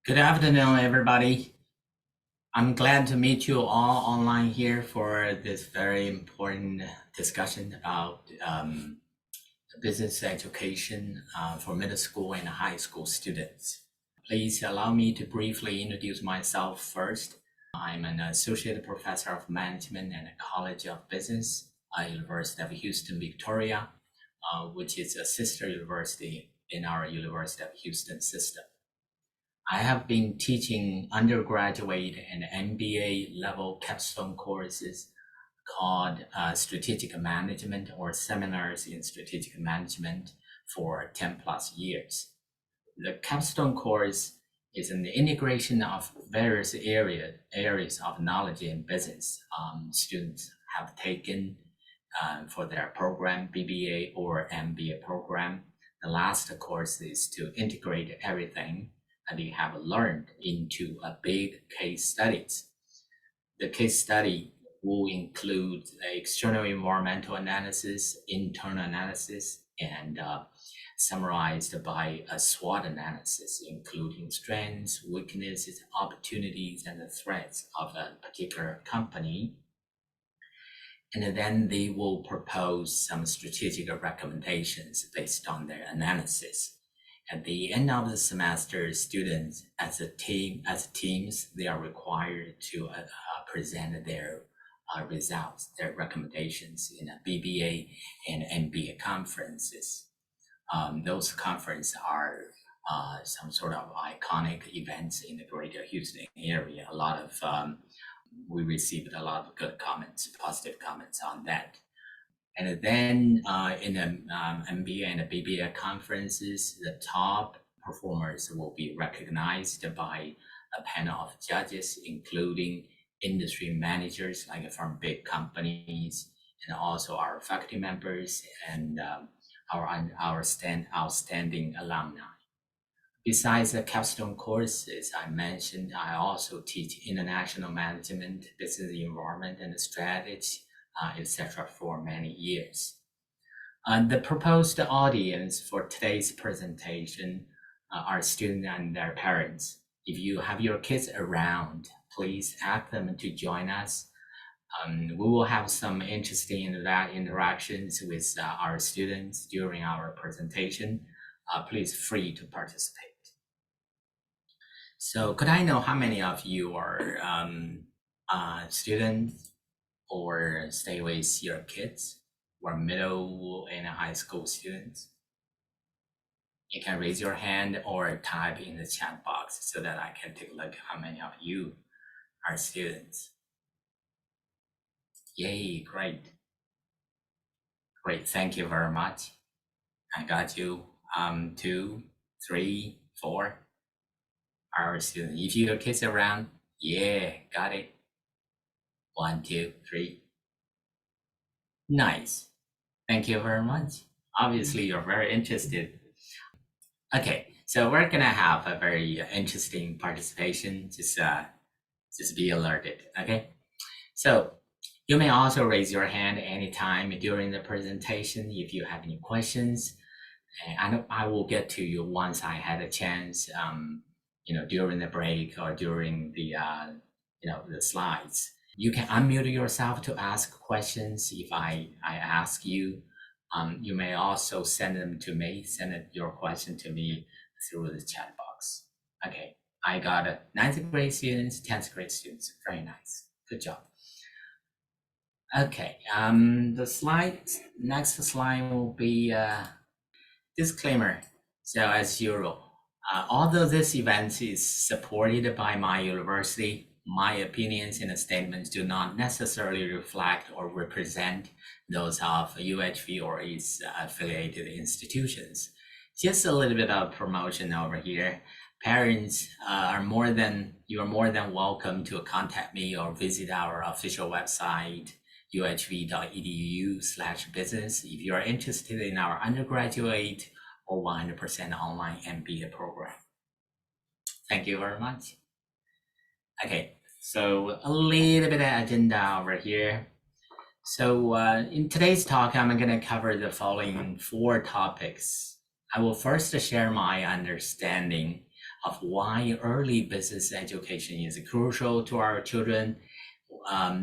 Good afternoon, everybody. I'm glad to meet you all online here for this very important discussion about business education for middle school and high school students. Please allow me to briefly introduce myself first. I'm an associate professor of management at the College of Business at University of Houston, Victoria, which is a sister university in our University of Houston system. I have been teaching undergraduate and MBA level capstone courses called strategic management or seminars in strategic management for 10 plus years. The capstone course is an integration of various areas of knowledge in business students have taken for their program, BBA or MBA program. The last course is to integrate everything and they have learned into a big case studies. The case study will include external environmental analysis, internal analysis, and summarized by a SWOT analysis, including strengths, weaknesses, opportunities, and the threats of a particular company. And then they will propose some strategic recommendations based on their analysis. At the end of the semester, students as teams, they are required to present their results, their recommendations in a BBA and MBA conferences. Those conferences are some sort of iconic events in the greater Houston area. We received a lot of good comments, positive comments on that. And then in the MBA and the BBA conferences, the top performers will be recognized by a panel of judges, including industry managers like from big companies, and also our faculty members and our outstanding alumni. Besides the capstone courses I mentioned, I also teach international management, business environment, and strategy, etc. for many years. The proposed audience for today's presentation are students and their parents. If you have your kids around, please ask them to join us. We will have some interesting interactions with our students during our presentation. Please free to participate. So could I know how many of you are students or stay with your kids or middle and high school students? You can raise your hand or type in the chat box so that I can take a look how many of you are students. Yay, great. Great, thank you very much. I got you 2, 3, 4 our students. If your kids around, yeah, got it. 1, 2, 3. Nice. Thank you very much. Obviously, you're very interested. Okay, so we're gonna have a very interesting participation. Just be alerted. Okay. So you may also raise your hand anytime during the presentation if you have any questions. And I will get to you once I had a chance. During the break or during the the slides. You can unmute yourself to ask questions. If I ask you, you may also send your question to me through the chat box. Okay, I got 9th grade students, 10th grade students. Very nice, good job. Okay, next slide will be disclaimer. So as usual, although this event is supported by my university, my opinions and statements do not necessarily reflect or represent those of UHV or its affiliated institutions. Just a little bit of promotion over here. Parents you are more than welcome to contact me or visit our official website, uhv.edu/business, if you are interested in our undergraduate or 100% online MBA program. Thank you very much. Okay, so a little bit of agenda over here. So in today's talk, I'm going to cover the following 4 topics. I will first share my understanding of why early business education is crucial to our children.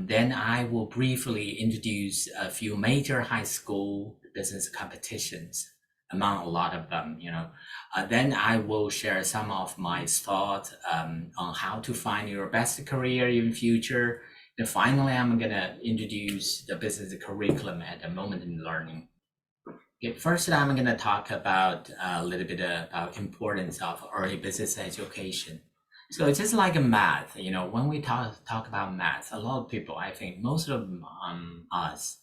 Then I will briefly introduce a few major high school business competitions among a lot of them, Then I will share some of my thoughts on how to find your best career in future. And finally, I'm gonna introduce the business curriculum at the moment in learning. Okay, first, I'm gonna talk about a little bit about importance of early business education. So it's just like a math, when we talk about math, a lot of people, I think most of us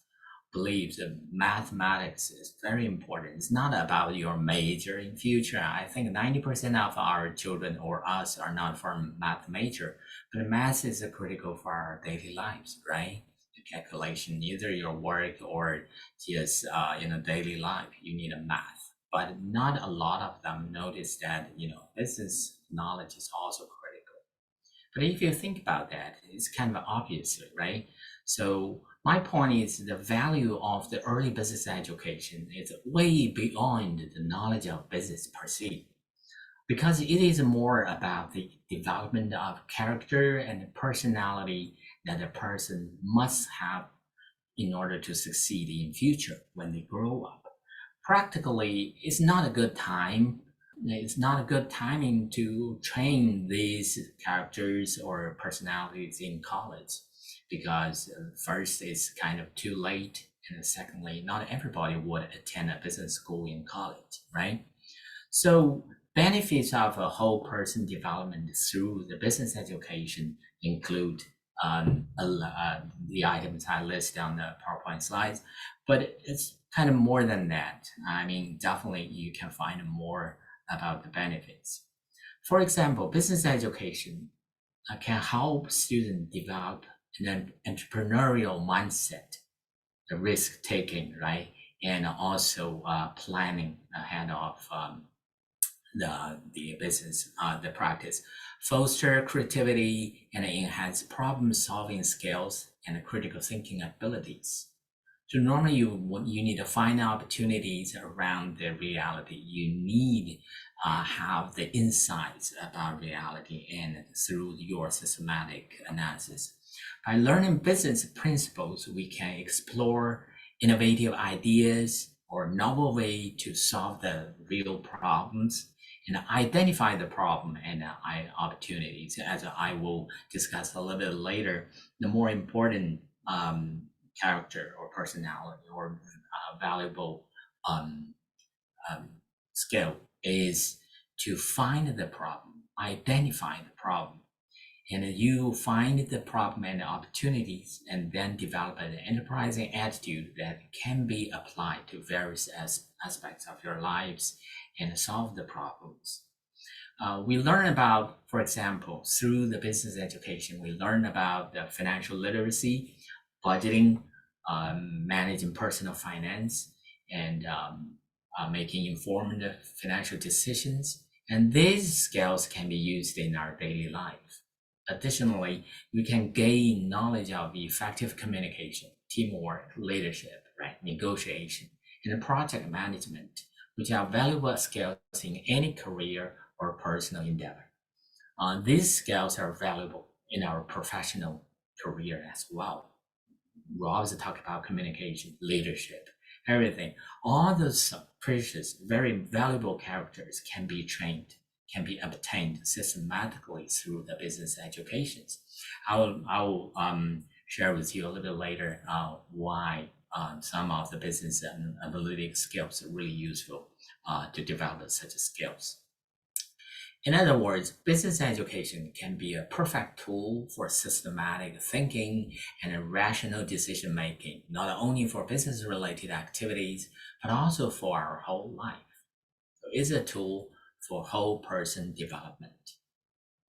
believe that mathematics is very important. It's not about your major in future. I think 90% of our children or us are not from math major, but math is critical for our daily lives, right? The calculation, either your work or just daily life, you need a math. But not a lot of them notice that business knowledge is also critical. But if you think about that, it's kind of obvious, right? So my point is the value of the early business education is way beyond the knowledge of business per se, because it is more about the development of character and personality that a person must have in order to succeed in future when they grow up. Practically, it's not a good time. It's not a good timing to train these characters or personalities in college, because first it's kind of too late, and secondly, not everybody would attend a business school in college, right? So benefits of a whole person development through the business education include the items I list on the PowerPoint slides, but it's kind of more than that. I mean, definitely you can find more about the benefits. For example, business education can help students develop an entrepreneurial mindset, the risk taking, right? And also planning ahead of the business, the practice, foster creativity and enhance problem solving skills and critical thinking abilities. So normally you need to find opportunities around the reality. You need have the insights about reality and through your systematic analysis. By learning business principles, we can explore innovative ideas or novel way to solve the real problems and identify the problem and opportunities. As I will discuss a little bit later, the more important character or personality or valuable skill is to find the problem, identify the problem, and you find the problem and the opportunities, and then develop an enterprising attitude that can be applied to various aspects of your lives and solve the problems. We learn about, for example, through the business education, we learn about the financial literacy, budgeting, managing personal finance, and making informed financial decisions. And these skills can be used in our daily life. Additionally, we can gain knowledge of effective communication, teamwork, leadership, right, negotiation, and project management, which are valuable skills in any career or personal endeavor. These skills are valuable in our professional career as well. We always talk about communication, leadership, everything. All those precious, very valuable characters can be trained, can be obtained systematically through the business educations. I will share with you a little bit later why some of the business and analytic skills are really useful to develop such skills. In other words, business education can be a perfect tool for systematic thinking and rational decision making, not only for business related activities, but also for our whole life. So it's a tool for whole person development.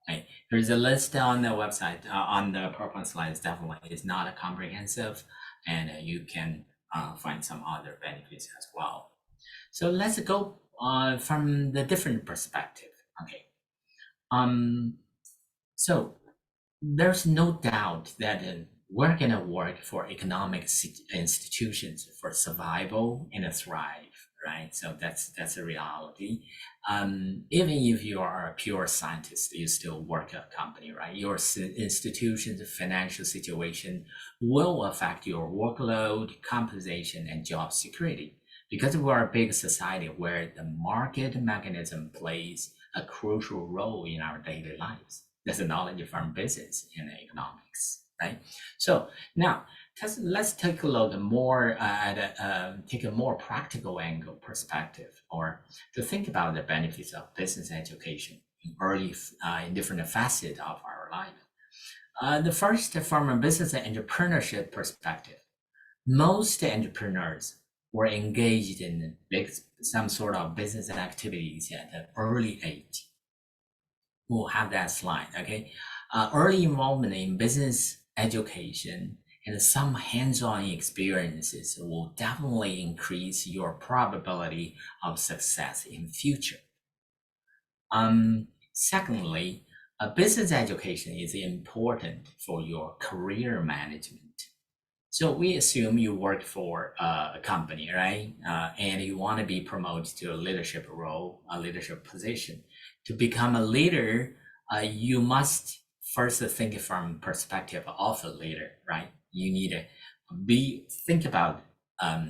Right. There's a list on the website, on the PowerPoint slides. Definitely is not a comprehensive, and you can find some other benefits as well. So let's go from the different perspective. Okay. So there's no doubt that we're gonna work for economic institutions for survival and thrive, right? So that's a reality. Even if you are a pure scientist, you still work at a company, right? Your institution's financial situation will affect your workload, compensation, and job security. Because we are a big society where the market mechanism plays a crucial role in our daily lives. That's a knowledge from business and economics, right? So now let's take a look more take a more practical angle perspective, or to think about the benefits of business education in different facets of our life. The first, from a business and entrepreneurship perspective, most entrepreneurs were engaged in some sort of business activities at an early age. We'll have that slide, okay? Early involvement in business education and some hands-on experiences will definitely increase your probability of success in future. Secondly, a business education is important for your career management. So we assume you work for a company, right? And you want to be promoted to a leadership role, a leadership position. To become a leader, you must first think from perspective of a leader, right? You need to think about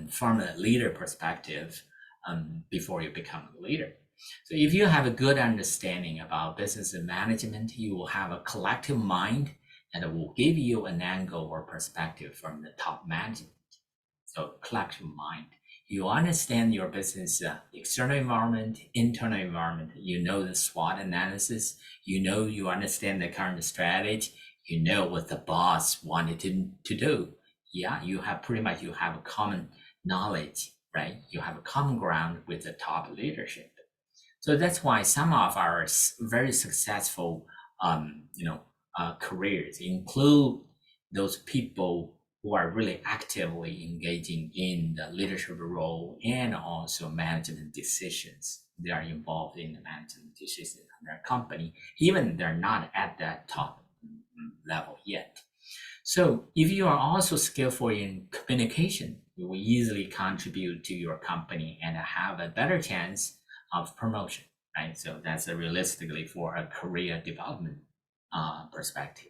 from a leader perspective before you become a leader. So if you have a good understanding about business management, you will have a collective mind and it will give you an angle or perspective from the top management. So collective mind. You understand your business external environment, internal environment. You know the SWOT analysis. You understand the current strategy. You know what the boss wanted to do. Yeah, you have a common knowledge, right? You have a common ground with the top leadership. So that's why some of our very successful, careers include those people who are really actively engaging in the leadership role and also management decisions. They are involved in the management decisions in their company, even they're not at that top level yet. So if you are also skillful in communication, you will easily contribute to your company and have a better chance of promotion, right? So that's realistically for a career development perspective.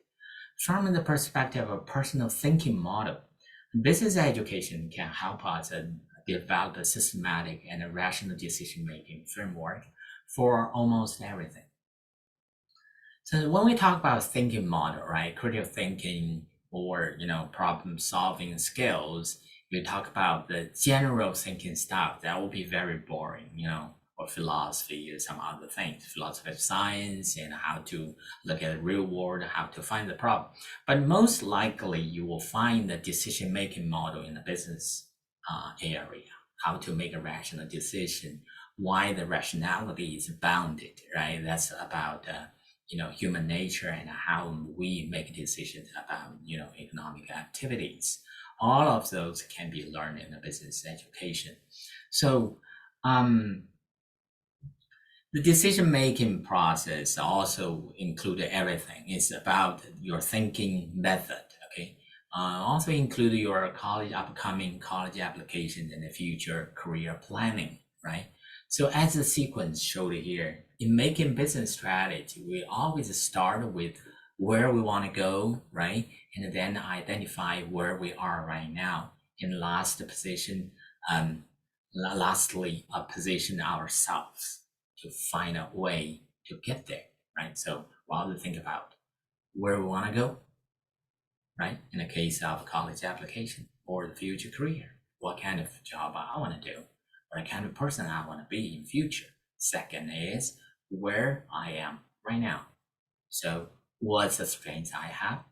From the perspective of personal thinking model, business education can help us develop a systematic and a rational decision-making framework for almost everything. So when we talk about thinking model, right, critical thinking or problem solving skills, we talk about the general thinking stuff that will be very boring, or philosophy or some other things, philosophy of science and how to look at the real world, how to find the problem. But most likely you will find the decision-making model in the business area, how to make a rational decision, why the rationality is bounded, right? That's about human nature and how we make decisions about economic activities. All of those can be learned in the business education. So the decision-making process also includes everything. It's about your thinking method, okay? Also include your upcoming college application and the future career planning, right? So as the sequence showed here, in making business strategy, we always start with where we want to go, right? And then identify where we are right now. And lastly, position ourselves to find a way to get there, right? So while we think about where we want to go, right? In the case of college application or the future career, what kind of job I want to do, what kind of person I want to be in future. Second is where I am right now. So what's the strengths I have?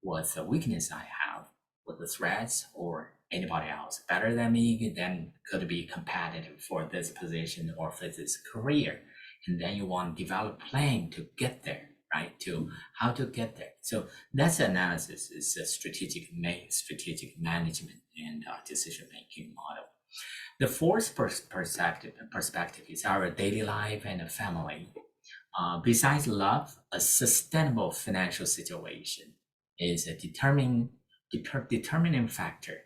What's the weakness I have? What the threats or anybody else better than me then could be competitive for this position or for this career. And then you want to develop a plan to get there, right? To how to get there. So that's analysis is a strategic management and decision-making model. The fourth perspective is our daily life and family. Besides love, a sustainable financial situation is a determining factor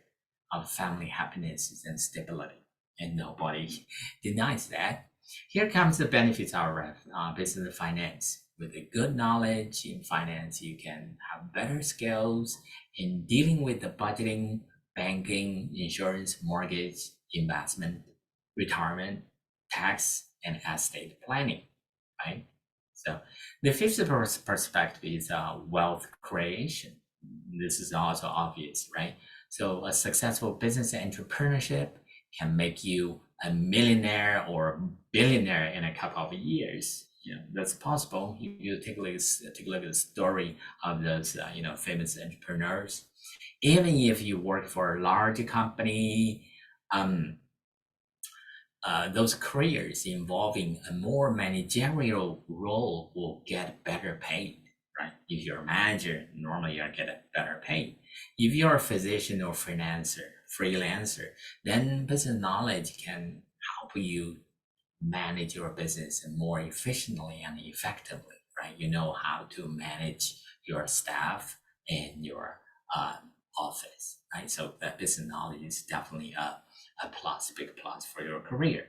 of family happiness and stability. and nobody denies that. Here comes the benefits of business and finance. With a good knowledge in finance, you can have better skills in dealing with the budgeting, banking, insurance, mortgage, investment, retirement, tax, and estate planning, right? So the fifth perspective is wealth creation. This is also obvious, right? So a successful business entrepreneurship can make you a millionaire or billionaire in a couple of years. That's possible. You take a look at the story of those famous entrepreneurs. Even if you work for a large company, um, those careers involving a more managerial role will get better paid, right? If you're a manager, normally you'll get better paid. If you're a physician or freelancer, then business knowledge can help you manage your business more efficiently and effectively, right? You know how to manage your staff in your office, right? So that business knowledge is definitely a plus, a big plus for your career.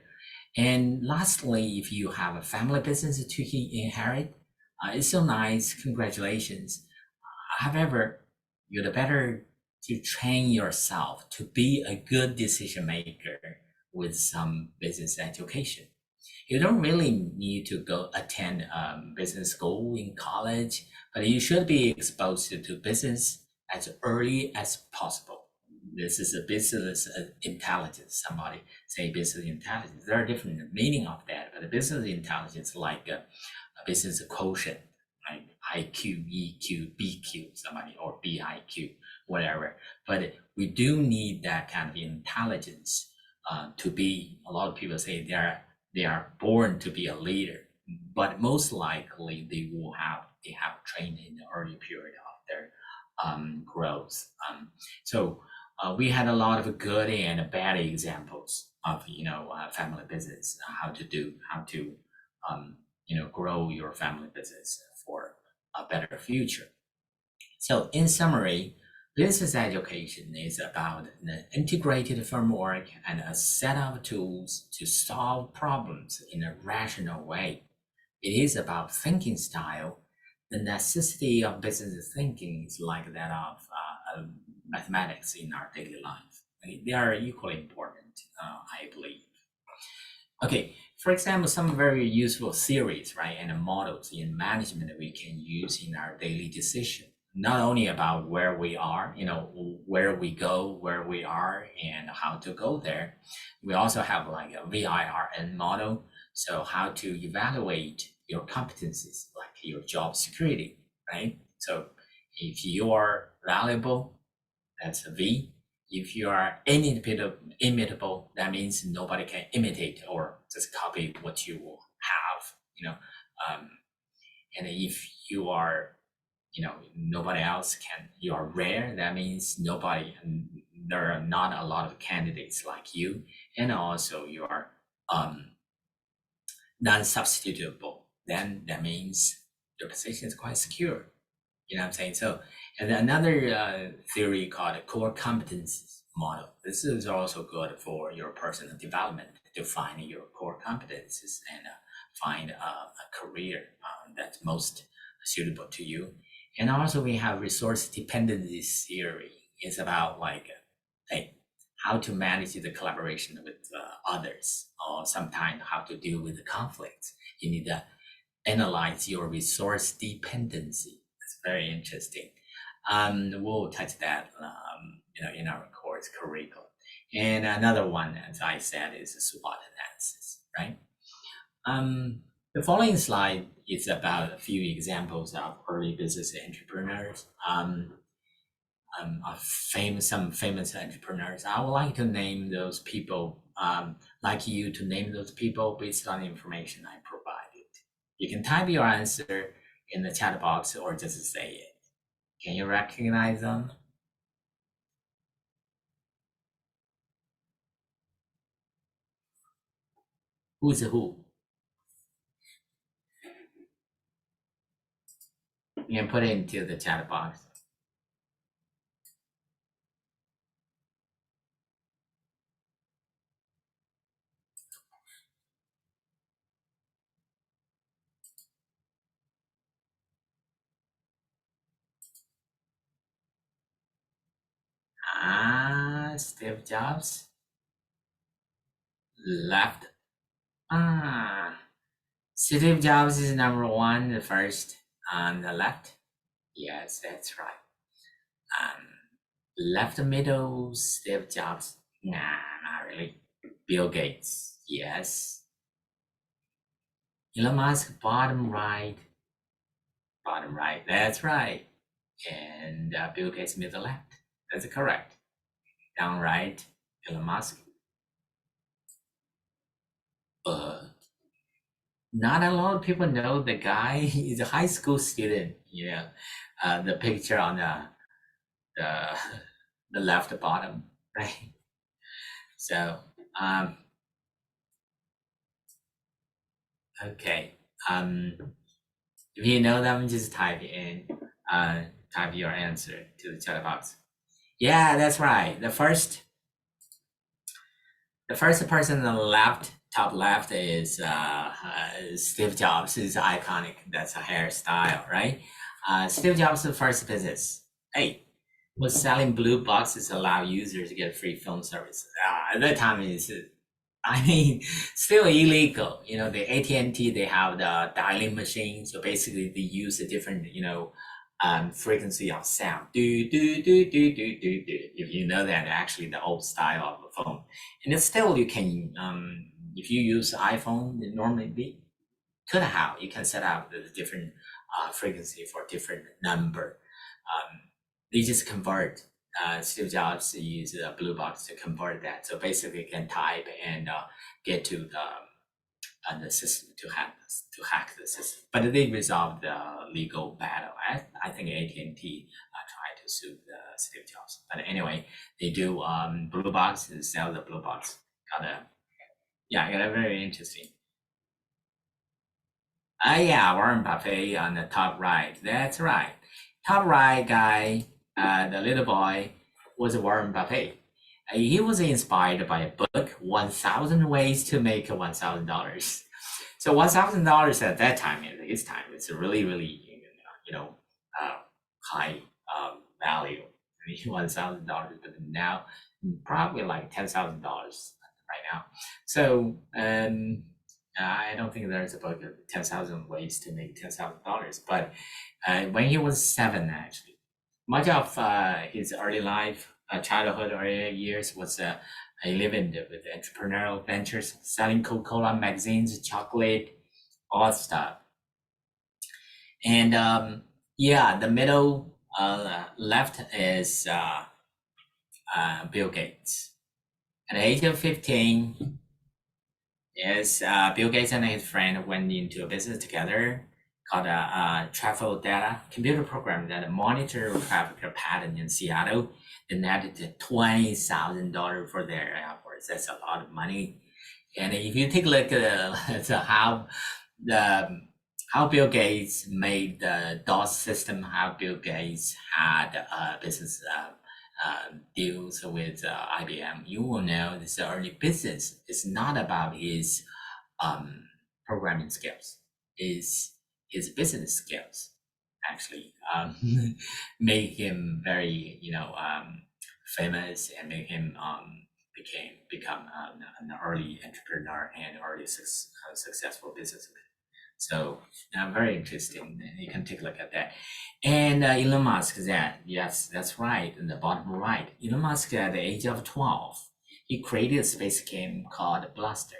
And lastly, if you have a family business to inherit, it's so nice. Congratulations. However, you're better to train yourself to be a good decision maker with some business education. You don't really need to go attend business school in college, but you should be exposed to business as early as possible. This is a business intelligence. Somebody say business intelligence. There are different meaning of that, but the business intelligence like a business quotient, like IQ, EQ, BQ, somebody or BIQ, whatever. But we do need that kind of intelligence to be. A lot of people say they are born to be a leader, but most likely they have trained in the early period of their growth. So we had a lot of good and bad examples of family business, how to grow your family business for a better future. So in summary, business education is about an integrated framework and a set of tools to solve problems in a rational way. It is about thinking style. The necessity of business thinking is like that of mathematics in our daily life. They are equally important, I believe. Okay, for example, some very useful theories, right, and models in management that we can use in our daily decision. Not only about where we are, where we go, where we are, and how to go there. We also have like a VIRN model. So how to evaluate your competencies, like your job security, right? So if you are valuable, that's a V. If you are imitable, that means nobody can imitate or just copy what you have. And if you are, nobody else can, you are rare, that means there are not a lot of candidates like you. And also you are non-substitutable, then that means your position is quite secure. You know what I'm saying? So, and another theory called core competencies model. This is also good for your personal development to find your core competencies and find a career that's most suitable to you. And also we have resource dependency theory. It's about like, hey, how to manage the collaboration with others, or sometimes how to deal with the conflicts. You need to analyze your resource dependency. It's very interesting. We'll touch that, in our course curriculum. And another one, as I said, is SWOT analysis, right? The following slide is about a few examples of early business entrepreneurs. Some famous entrepreneurs. I would like to name those people, like you to name those people based on the information I provided. You can type your answer in the chat box or just say it. Can you recognize them? Who's who? You can put it into the chat box. Steve Jobs left. Ah, Steve Jobs is number one, the first on the left. Yes, that's right. Um, left middle, Steve Jobs. Nah, not really. Bill Gates. Yes. Elon Musk, bottom right. Bottom right. That's right. And Bill Gates, middle left. That's correct. Down right, Elon Musk. But not a lot of people know the guy. He's a high school student. The picture on the the left bottom, right? So, um, okay. If you know them, just type your answer to the chat box. Yeah, that's right. The first person on the left, top left, is Steve Jobs. Is iconic. That's a hairstyle, right? Steve Jobs' first business, hey, was selling blue boxes to allow users to get free phone service. At that time, I mean, still illegal. The AT&T, they have the dialing machine, so basically they use a different, frequency of sound. Do do do do do do do. If you know that, actually the old style of the phone, and it's still you can if you use iPhone, normally you can set up the different frequency for different number. They just convert. Steve Jobs used a blue box to convert that, so basically you can type and get to the system to hack the system. But they resolved the legal battle. I think AT&T tried to sue Steve Jobs. But anyway, they do blue box and sell the blue box. Got a very interesting. Yeah, Warren Buffett on the top right. That's right. Top right guy, the little boy, was Warren Buffett. He was inspired by a book, 1,000 Ways to Make $1,000. So $1,000 at that time, in his time, it's a really, really, high value. I mean, $1,000, but now probably like $10,000 right now. So I don't think there's a book of 10,000 ways to make $10,000. But when he was 7, actually, much of his early life, childhood, early years was he lived with entrepreneurial ventures, selling Coca-Cola magazines, chocolate, all that stuff. And the middle left is Bill Gates. At the age of 15, yes, Bill Gates and his friend went into a business together called a travel data computer program that monitor traffic pattern in Seattle. They netted $20,000 for their efforts. That's a lot of money. And if you take a look at how Bill Gates made the DOS system, how Bill Gates had business deals with IBM, you will know this early business is not about his programming skills, is his business skills actually made him very famous and made him become an early entrepreneur and early successful businessman. So very interesting. You can take a look at that. And Elon Musk, yes, that's right. In the bottom right, Elon Musk at the age of 12, he created a space game called Blaster.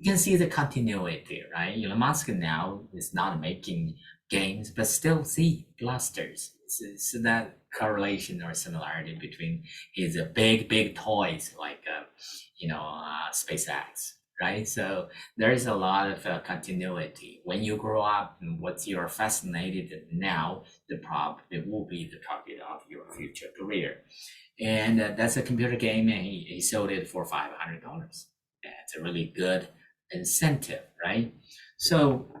You can see the continuity, right? Elon Musk now is not making games, but still see blasters. So that correlation or similarity between his big toys like SpaceX, right? So there's a lot of continuity. When you grow up, and what you're fascinated now, it will be the target of your future career. And that's a computer game, and he sold it for $500. That's a really good incentive, right? So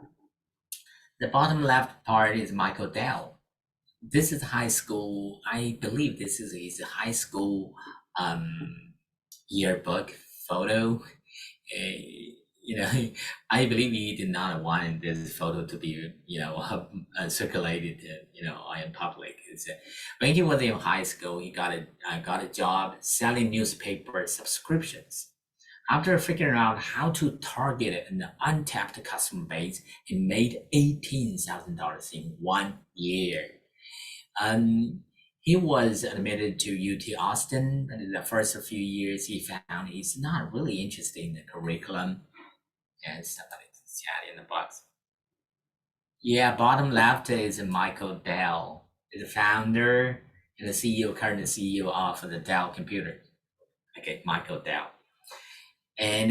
the bottom left part is Michael Dell. This is high school. I believe this is his high school yearbook photo. I believe he did not want this photo to be, circulated, in public. When he was in high school, he got a job selling newspaper subscriptions. After figuring out how to target an untapped customer base, he made $18,000 in 1 year. He was admitted to UT Austin, but in the first few years, he found he's not really interested in the curriculum. And somebody's chat in the box. Yeah, bottom left is Michael Dell, the founder and the CEO, current CEO of the Dell computer. Okay, Michael Dell. And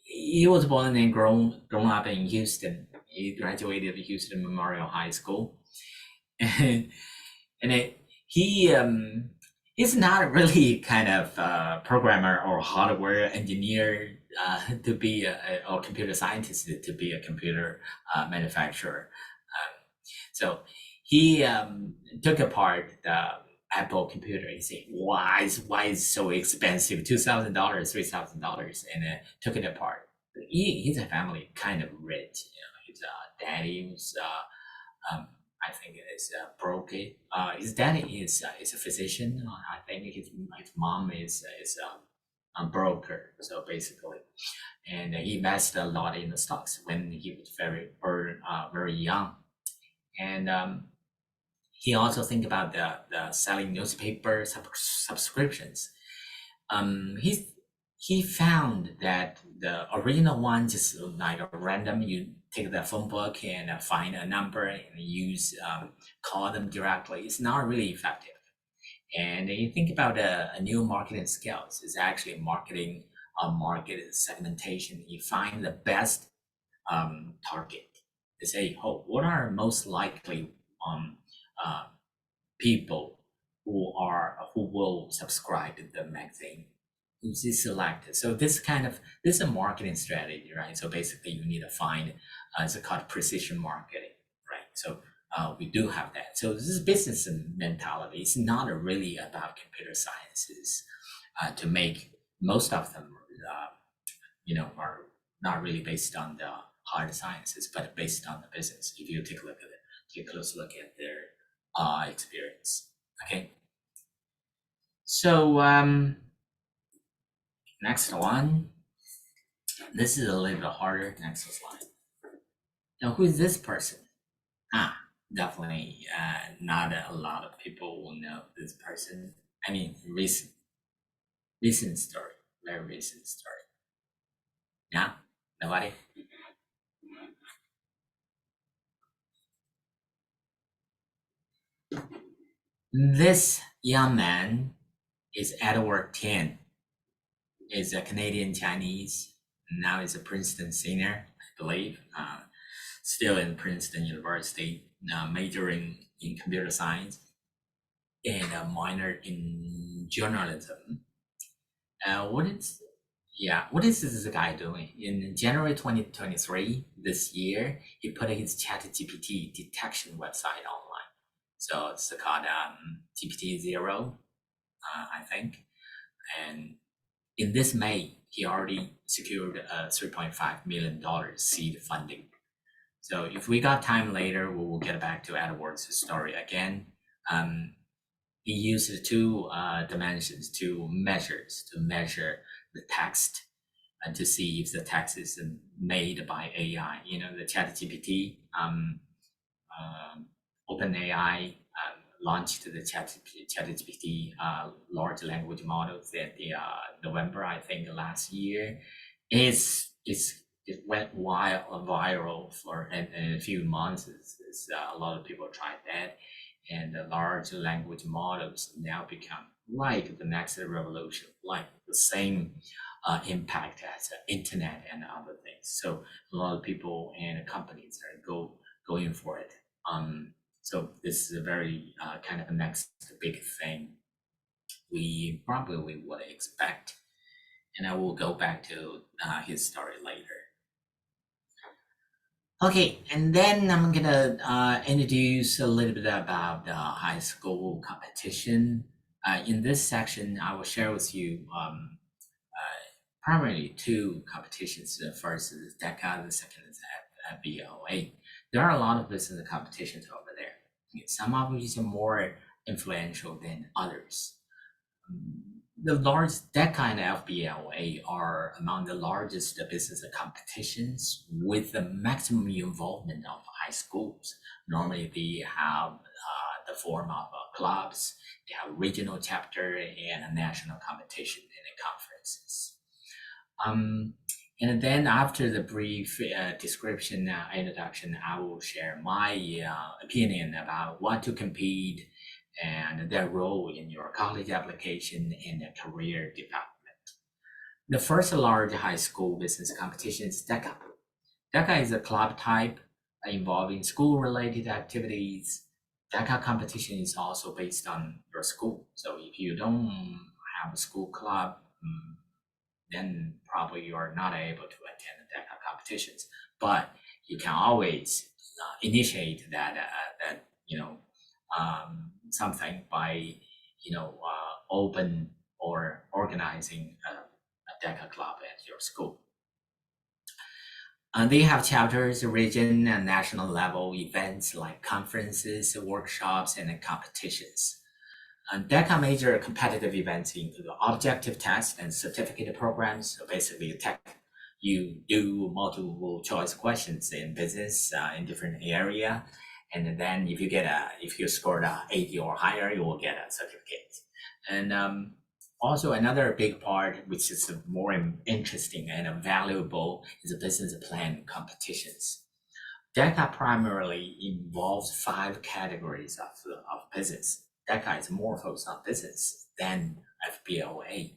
he was born and grown up in Houston. He graduated Houston Memorial High School. And he's not really kind of programmer or hardware engineer to be or computer scientist to be a computer manufacturer. So he took apart the Apple computer. He said, why is so expensive? $2,000, $3,000, and took it apart. He's a family kind of rich. His daddy was I think is broken. His daddy is a physician. I think his mom is a broker. So basically, and he invested a lot in the stocks when he was very young, and he also think about the selling newspaper subscriptions. He found that the original one just like a random, you take the phone book and find a number and use call them directly. It's not really effective. And you think about a new marketing skills is actually marketing market segmentation. You find the best target to say, oh, what are most likely people who will subscribe to the magazine, who's selected. So this is a marketing strategy, right? So basically you need to find it's called precision marketing, right? So we do have that. So this is business mentality. It's not really about computer sciences to make most of them are not really based on the hard sciences, but based on the business. If you take a look at it, take a close look at their experience. Okay. So next one. This is a little bit harder. Next slide. Now, who is this person? Definitely not a lot of people will know this person. I mean, recent story, very recent story. Yeah, nobody? This young man is Edward Tian. Is a Canadian Chinese. Now is a Princeton senior, I believe. Still in Princeton University, majoring in computer science and a minor in journalism. What is this guy doing? In January 2023, this year, he put his ChatGPT detection website online. So it's called GPT-0, I think. And in this May, he already secured a $3.5 million seed funding. So if we got time later, we will get back to Edward's story again. He used two dimensions, two measures to measure the text and to see if the text is made by AI. The ChatGPT, OpenAI launched the ChatGPT large language models at the November, I think, last year. It went viral for in a few months. A lot of people tried that, and the large language models now become like the next revolution, like the same impact as the internet and other things. So a lot of people and companies are going for it. So this is a very kind of a next big thing we probably would expect. And I will go back to his story later. Okay, and then I'm gonna introduce a little bit about the high school competition. In this section, I will share with you primarily two competitions. The first is DECA, the second is FBLA. There are a lot of business competitions over there. Some of which are more influential than others. The large DECA and FBLA are among the largest business competitions with the maximum involvement of high schools. Normally, they have the form of clubs, they have regional chapter and a national competition and conferences. And then after the brief description, introduction, I will share my opinion about what to compete and their role in your college application and career development. The first large high school business competition is DECA. DECA is a club type involving school-related activities. DECA competition is also based on your school. So if you don't have a school club, then probably you are not able to attend the DECA competitions. But you can always initiate that something by open or organizing a DECA club at your school. And they have chapters, region, and national level events like conferences, workshops, and competitions. And DECA major competitive events include objective tests and certificate programs. So basically, you do multiple choice questions in business in different area, and then if you scored 80 or higher, you will get a certificate. And also another big part, which is more interesting and valuable, is the business plan competitions. DECA primarily involves 5 categories of business. DECA is more focused on business than FBLA.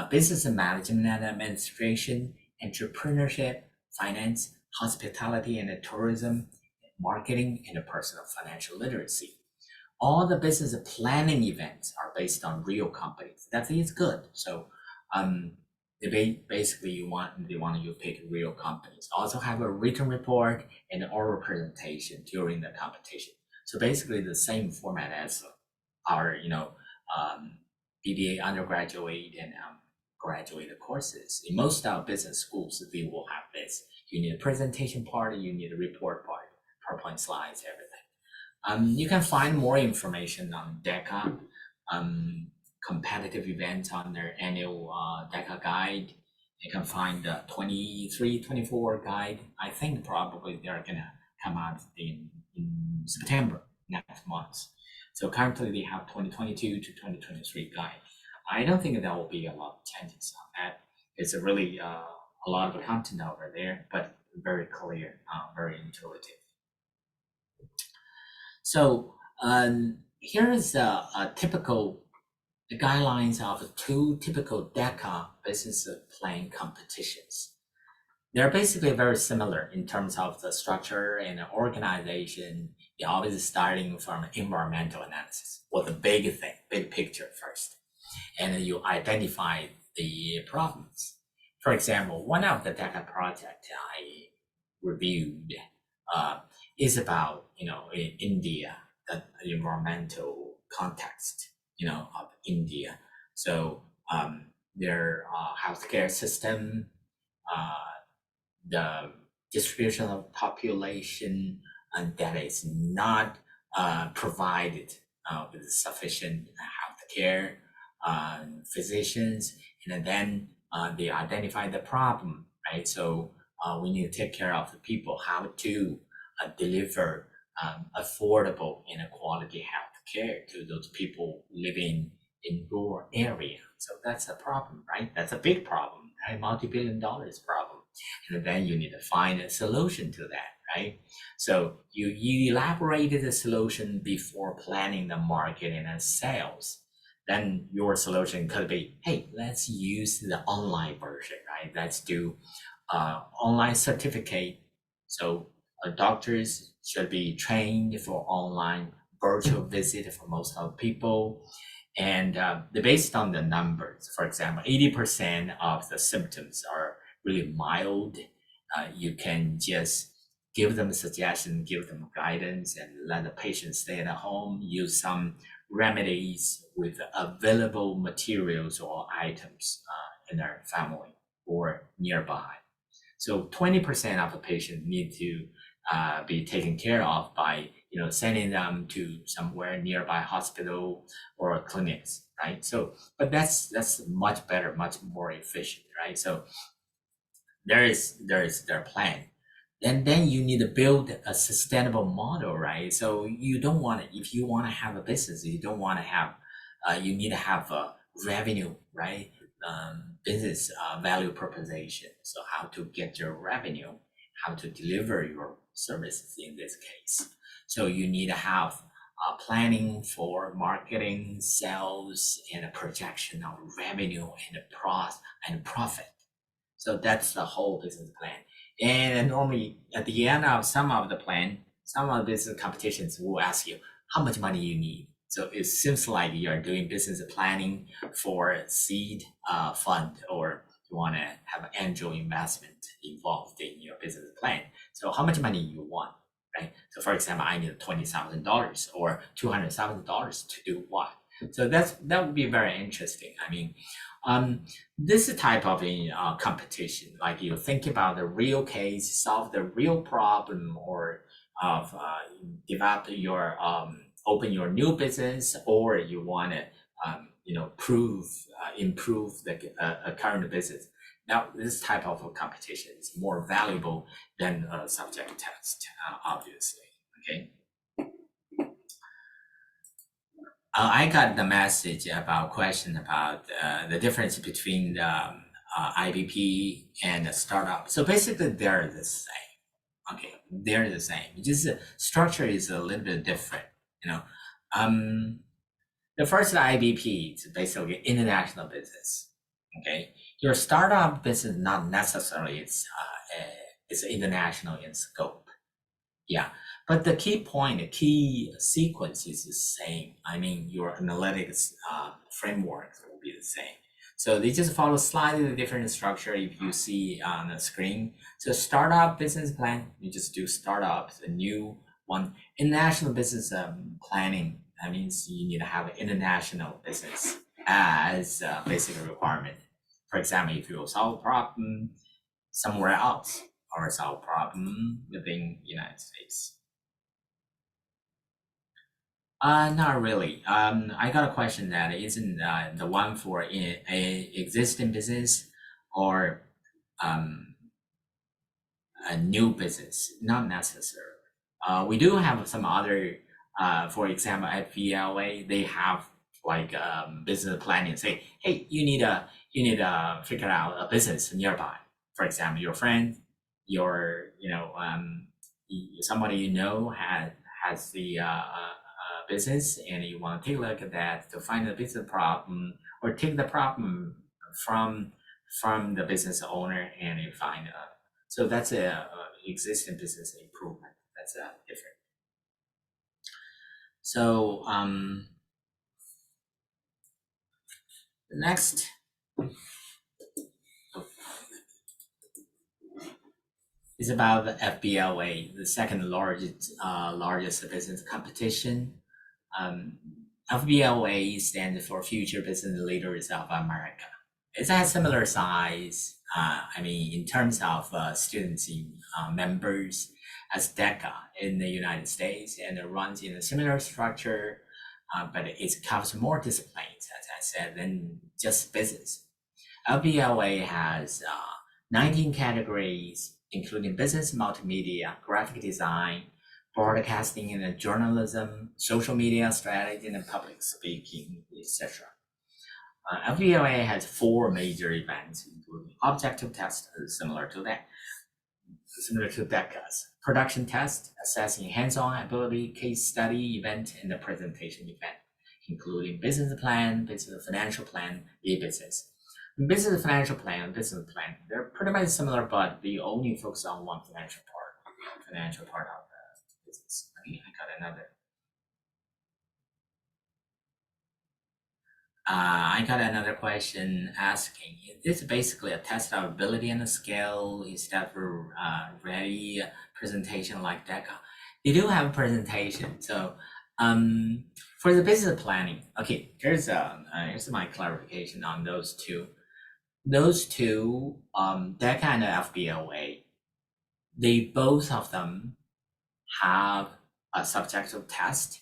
Business management and administration, entrepreneurship, finance, hospitality and tourism, marketing, and personal financial literacy. All the business planning events are based on real companies. That is good. So they want you to pick real companies. Also have a written report and oral presentation during the competition. So basically the same format as our BBA undergraduate and graduate courses. In most of business schools, they will have this. You need a presentation part, you need a report part, PowerPoint slides, everything. You can find more information on DECA competitive events on their annual DECA guide. You can find the 23-24 guide. I think probably they're gonna come out in September next month. So currently they have 2022 to 2023 guide. I don't think there will be a lot of changes on that. It's really a lot of content over there, but very clear, very intuitive. So here is a typical guidelines of 2 typical DECA business plan competitions. They're basically very similar in terms of the structure and the organization. You're always starting from environmental analysis, or the big thing, big picture first. And then you identify the problems. For example, one of the DECA projects I reviewed is about, in India, the environmental context, of India. So their healthcare system, the distribution of population, and that is not provided with sufficient healthcare, physicians, and then they identify the problem, right? So we need to take care of the people, how to deliver affordable and quality health care to those people living in rural area. So that's a problem, right? That's a big problem, right? Multi-billion-dollar problem. And then you need to find a solution to that, right? So you elaborated the solution before planning the marketing and sales. Then your solution could be, hey, let's use the online version, right? Let's do online certificate. So doctors should be trained for online virtual visit for most of the people. And based on the numbers, for example, 80% of the symptoms are really mild. You can just give them a suggestion, give them guidance, and let the patient stay at home, use some remedies with available materials or items in their family or nearby. So 20% of the patient need to be taken care of by sending them to somewhere nearby hospital or clinics, right? So, but that's much better, much more efficient, right? So there is their plan. And then you need to build a sustainable model, right? So you don't want to, if you want to have a business, you don't want to have, you need to have a revenue, right? Business value proposition. So how to get your revenue, how to deliver your services in this case. So you need to have planning for marketing, sales, and a projection of revenue and profit. So that's the whole business plan. And normally at the end of some of the plan, some of the business competitions will ask you how much money you need. So it seems like you're doing business planning for a seed fund, or you want to have angel investment involved in your business plan. So how much money you want, right? So for example, I need $20,000 or $200,000 to do what? So that would be very interesting. I mean, this type of competition, like you think about the real case, solve the real problem, or develop your open your new business, or you want to improve the current business. Now, this type of competition is more valuable than a subject test, obviously. Okay. I got the message about question about the difference between the IBP and the startup. So basically, they're the same. Okay, they're the same. Just the structure is a little bit different. The first IBP is basically international business. Okay, your startup business not necessarily it's international in scope. Yeah, but the key point, the key sequence is the same. I mean, your analytics framework will be the same. So they just follow slightly different structure if you see on the screen. So startup business plan, you just do startups, a new one. International business planning, that means you need to have an international business as a basic requirement. For example, if you solve a problem somewhere else, or solve a problem within the United States. Not really. I got a question that isn't the one for a existing business or a new business, not necessarily. We do have some other, for example, at FBLA, they have like business planning. Say, hey, you need to figure out a business nearby. For example, your friend, your somebody has the business, and you want to take a look at that to find the business problem, or take the problem from the business owner, and you find so that's a existing business improvement. That's different. So next is about the FBLA, the second largest business competition. FBLA stands for Future Business Leaders of America. It's a similar size, I mean, in terms of students members as DECA in the United States, and it runs in a similar structure, but it covers more disciplines, as I said, than just business. FBLA has 19 categories, including business, multimedia, graphic design, broadcasting and journalism, social media strategy, and public speaking, etc. FBLA has 4 major events, including objective test, similar to DECA's, production test, assessing hands-on ability, case study event, and the presentation event, including business plan, business financial plan, e-business. Business financial plan, they're pretty much similar, but they only focus on one financial part of the business. Okay, I got another question asking, is this basically a test of ability and skill instead for ready presentation like DECA? They do have a presentation. So for the business planning, okay, here's my clarification on those two. those two, that kind of FBLA, they both of them have a subjective test,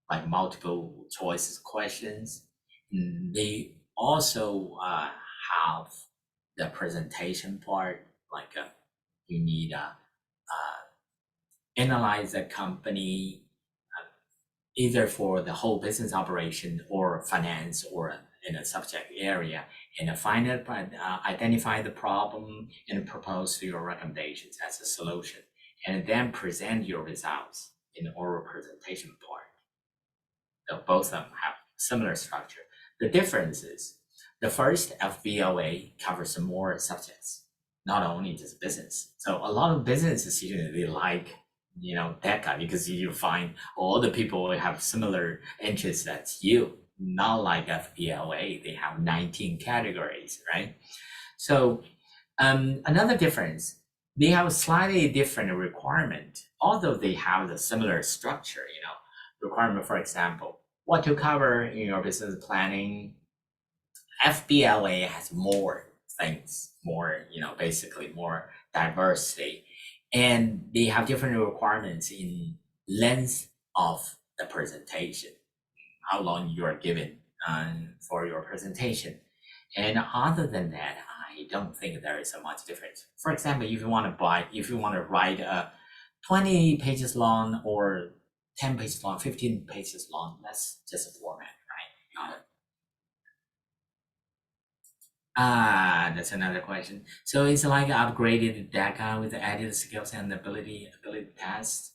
like multiple choices questions. They also have the presentation part, like you need analyze the company either for the whole business operation or finance or in a subject area, and find it, identify the problem and propose your recommendations as a solution, and then present your results in the oral presentation part. So both of them have similar structure. The difference is the first FBLA covers more subjects, not only just business. So a lot of businesses usually like DECA because you find all the people have similar interests as you. Not like FBLA, they have 19 categories, right? So another difference, they have a slightly different requirement, although they have the similar structure, requirement, for example, what to cover in your business planning. FBLA has more things, more, basically more diversity, and they have different requirements in length of the presentation, how long you are given for your presentation. And other than that, I don't think there is a much difference. For example, if you want to write a 20 pages long or 10 pages long, 15 pages long, that's just a format, right? That's another question. So it's like upgraded DACA with added skills and ability tests.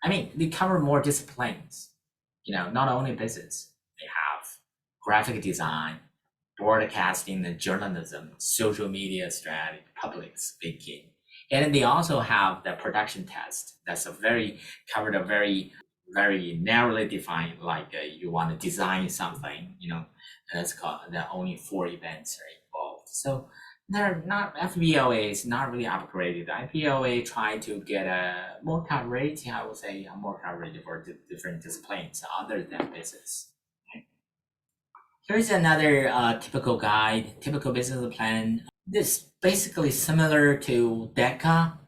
I mean, they cover more disciplines, not only business. They have graphic design, broadcasting and journalism, social media strategy, public speaking. And they also have the production test. That's covered a very narrowly defined, like you want to design something, that's called, there are only 4 events are involved. So they're not, FBLA is not really upgraded. FBLA try to get a more coverage, I would say, more coverage for different disciplines other than business. Here's another typical guide, typical business plan. This basically similar to DECA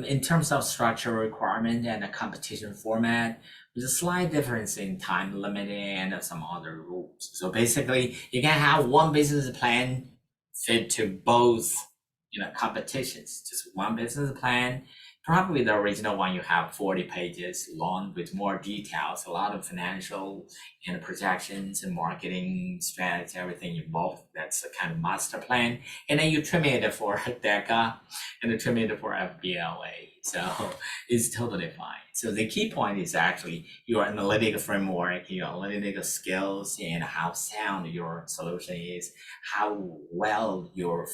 in terms of structure requirement and a competition format, with a slight difference in time limit and some other rules. So basically, you can have one business plan fit to both, competitions. Just one business plan. Probably the original one you have 40 pages long with more details, a lot of financial and projections and marketing strategy, everything involved. That's a kind of master plan. And then you trim it for DECA and trim it for FBLA. So it's totally fine. So the key point is actually your analytical framework, your analytical skills, and how sound your solution is, how well you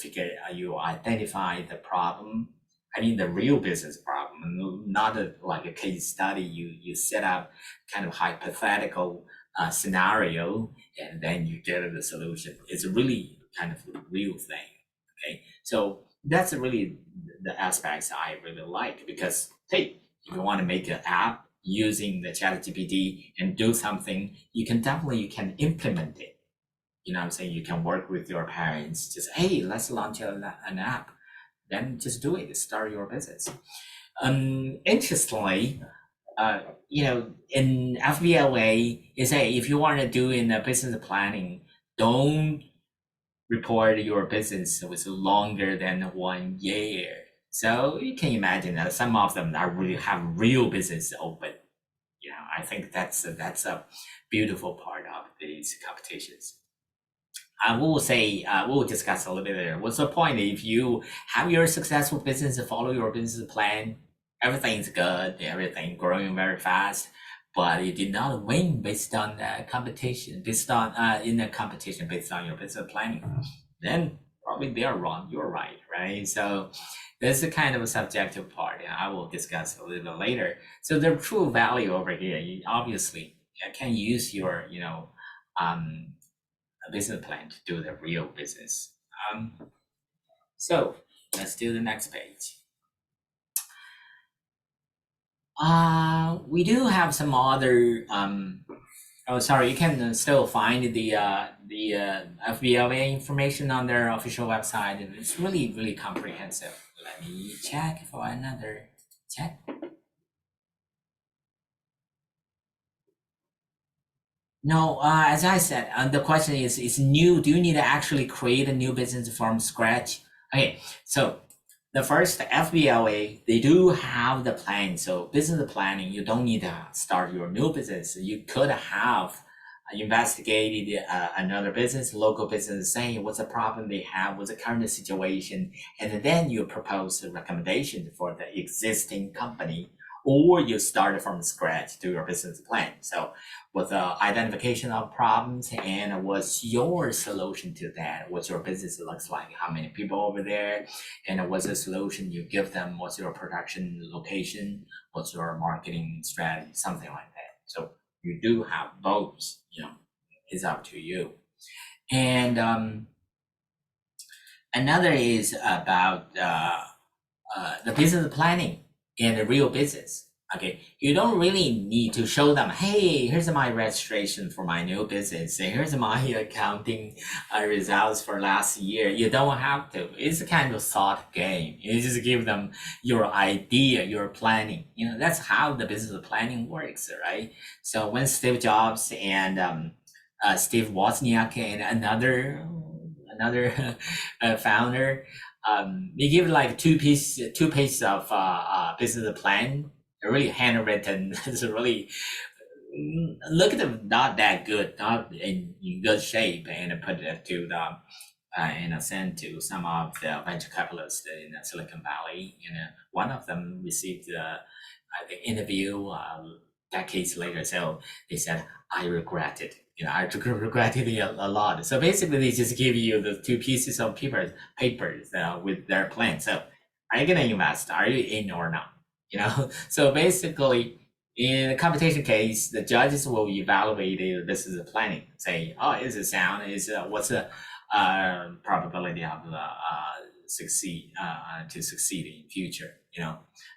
identify the problem. I mean, the real business problem, not like a case study. You set up kind of hypothetical scenario, and then you get the solution. It's really kind of the real thing. Okay, so that's really the aspects I really like, because hey, if you want to make an app using the ChatGPT and do something, you can implement it. You know what I'm saying? You can work with your parents. Just, hey, let's launch an app. Then just do it. Start your business. Interestingly, in FBLA, you say if you want to do in the business planning, don't report your business with longer than 1 year. So you can imagine that some of them are really have real business open. I think that's a beautiful part of these competitions. We will discuss a little bit later. What's the point if you have your successful business, follow your business plan, everything's good, everything growing very fast, but you did not win based on the competition, based on in the competition based on your business planning, then probably they are wrong, you're right, right? So there's a kind of a subjective part, and I will discuss a little bit later. So the true value over here, you obviously can use your, a business plan to do the real business. So let's do the next page. We do have some other Oh, sorry, you can still find the FBLA information on their official website, and it's really comprehensive. Let me check for another check. No, as I said, the question is new. Do you need to actually create a new business from scratch? Okay, so the first FBLA, they do have the plan. So business planning, you don't need to start your new business. You could have investigated another business, local business, saying what's the problem they have, what's the current situation, and then you propose a recommendation for the existing company, or you start from scratch to your business plan. So with the identification of problems and what's your solution to that, what your business looks like, how many people over there, and what's the solution you give them, what's your production location, what's your marketing strategy, something like that. So you do have both, it's up to you. And another is about the business planning and the real business. Okay, you don't really need to show them, hey, here's my registration for my new business, and here's my accounting results for last year. You don't have to. It's a kind of thought game. You just give them your idea, your planning. That's how the business planning works, right? So when Steve Jobs and Steve Wozniak and another founder, they give like two pages of business plan, really handwritten. It's really look at them, not that good, not in good shape, and put it to the and sent to some of the venture capitalists in Silicon Valley. One of them received the interview decades later. So they said, "I regret it. I regretted it a lot." So basically, they just give you the two pieces of papers with their plan. So, are you gonna invest? Are you in or not? So basically, in a competition case, the judges will evaluate this is planning. Say, oh, is it sound? What's the probability of succeed to succeed in future?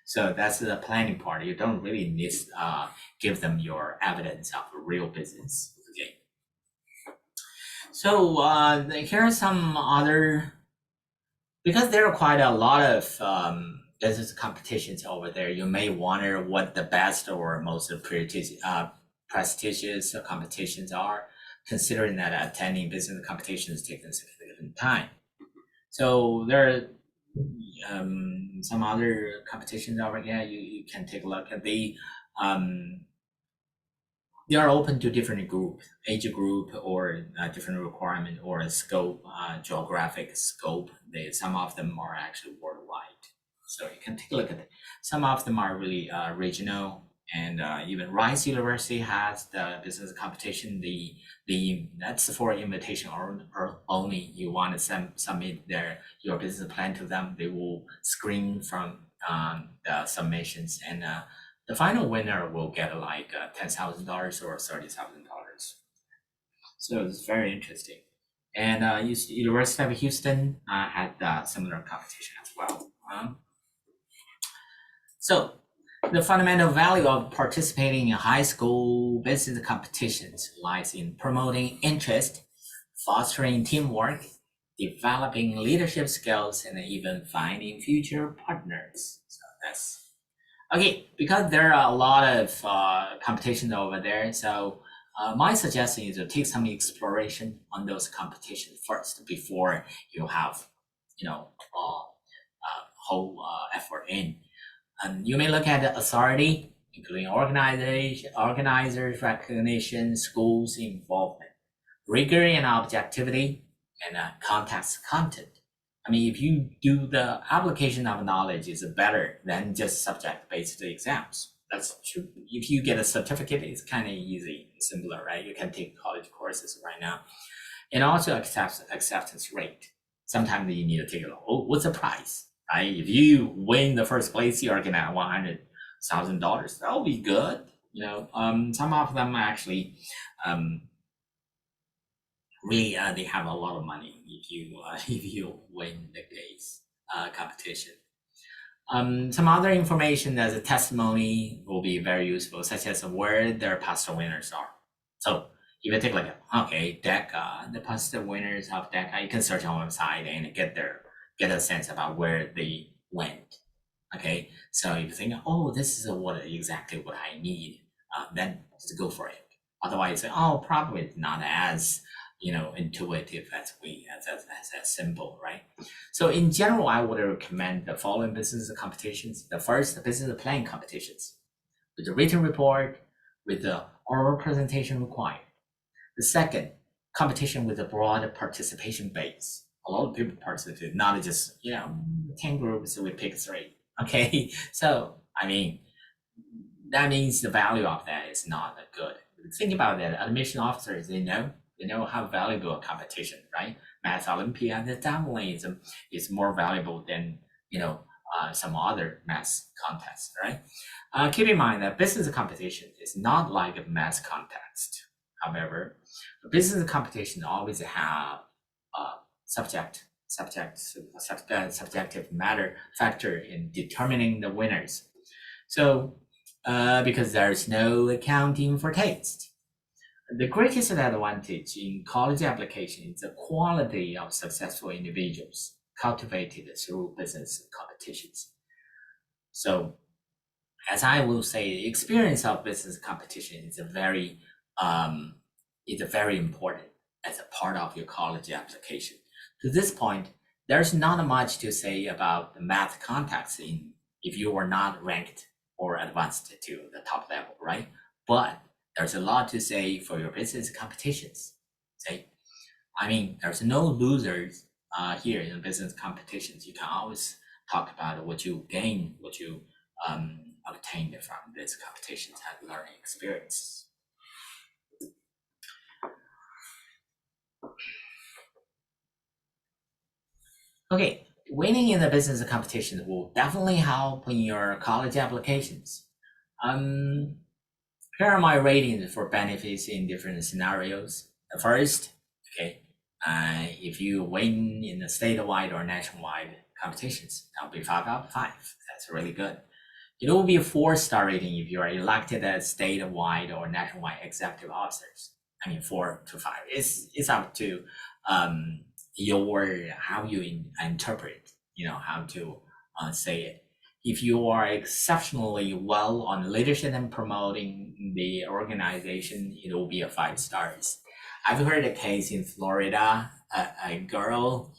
So that's the planning part. You don't really need give them your evidence of a real business. Okay. So here are some other, because there are quite a lot of business competitions over there. You may wonder what the best or most prestigious competitions are, considering that attending business competitions takes a significant time. So there are some other competitions over here. You can take a look at they are open to different age group, or different requirement or scope, geographic scope. Some of them are actually worldwide. So you can take a look at it. Some of them are really regional, and even Rice University has the business competition. That's for invitation or only. You want to submit your business plan to them. They will screen from the submissions, and the final winner will get like $10,000 or $30,000. So it's very interesting. And University of Houston had similar competition as well. So the fundamental value of participating in high school business competitions lies in promoting interest, fostering teamwork, developing leadership skills, and even finding future partners. So that's okay, because there are a lot of competitions over there. So my suggestion is to take some exploration on those competitions first before you have, whole effort in. You may look at the authority, including organizers, recognition, schools involvement, rigor and objectivity, and content. I mean, if you do the application of knowledge is better than just subject-based exams. That's true. If you get a certificate, it's kind of easy, simpler, right? You can take college courses right now. And also acceptance rate. Sometimes you need to take a look. Oh, what's the price? Right? If you win the first place, you're gonna have $100,000. That'll be good. Some of them actually really they have a lot of money if you win the case competition. Some other information as a testimony will be very useful, such as where their past winners are. So if you take like, okay, DECA, the past winners of DECA, you can search on website and get a sense about where they went. Okay, so if you think, oh, this is exactly what I need, then just go for it. Otherwise, oh, probably it's not as intuitive as simple, right? So in general, I would recommend the following business competitions. The first, the business plan competitions, with the written report, with the oral presentation required. The second, competition with a broad participation base. A lot of people participate, not just 10 groups, we pick 3. Okay, so I mean that means the value of that is not that good. Think about that. Admission officers, they know how valuable a competition, right? Math Olympiad definitely is more valuable than some other math contests, right? Keep in mind that business competition is not like a math contest. However, a business competition always have subjective matter factor in determining the winners. So, because there's no accounting for taste. The greatest advantage in college application is the quality of successful individuals cultivated through business competitions. So, as I will say, the experience of business competition is very important as a part of your college application. To this point, there's not much to say about the math context if you are not ranked or advanced to the top level, right? But there's a lot to say for your business competitions. Say, I mean, there's no losers here in business competitions. You can always talk about what you gain, what you obtained from these competitions and learning experiences. Okay, winning in the business competition will definitely help in your college applications. Here are my ratings for benefits in different scenarios. The first, okay, if you win in the statewide or nationwide competitions, that'll be 5 out of 5. That's really good. It will be a 4-star rating if you are elected as statewide or nationwide executive officers. I mean, 4 to 5. It's up to how you interpret, how to say it. If you are exceptionally well on leadership and promoting the organization, it will be a 5 stars. I've heard a case in Florida, a girl,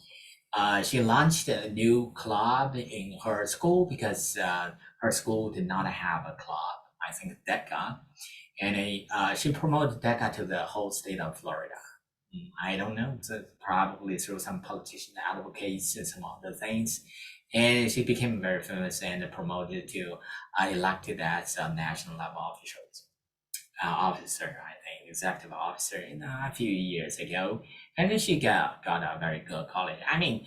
she launched a new club in her school because her school did not have a club, I think DECA, and she promoted DECA to the whole state of Florida. I don't know, so probably through some politician advocates and some other things. And she became very famous and promoted to elected as a national level officer, I think, executive officer in a few years ago. And then she got a very good college. I mean,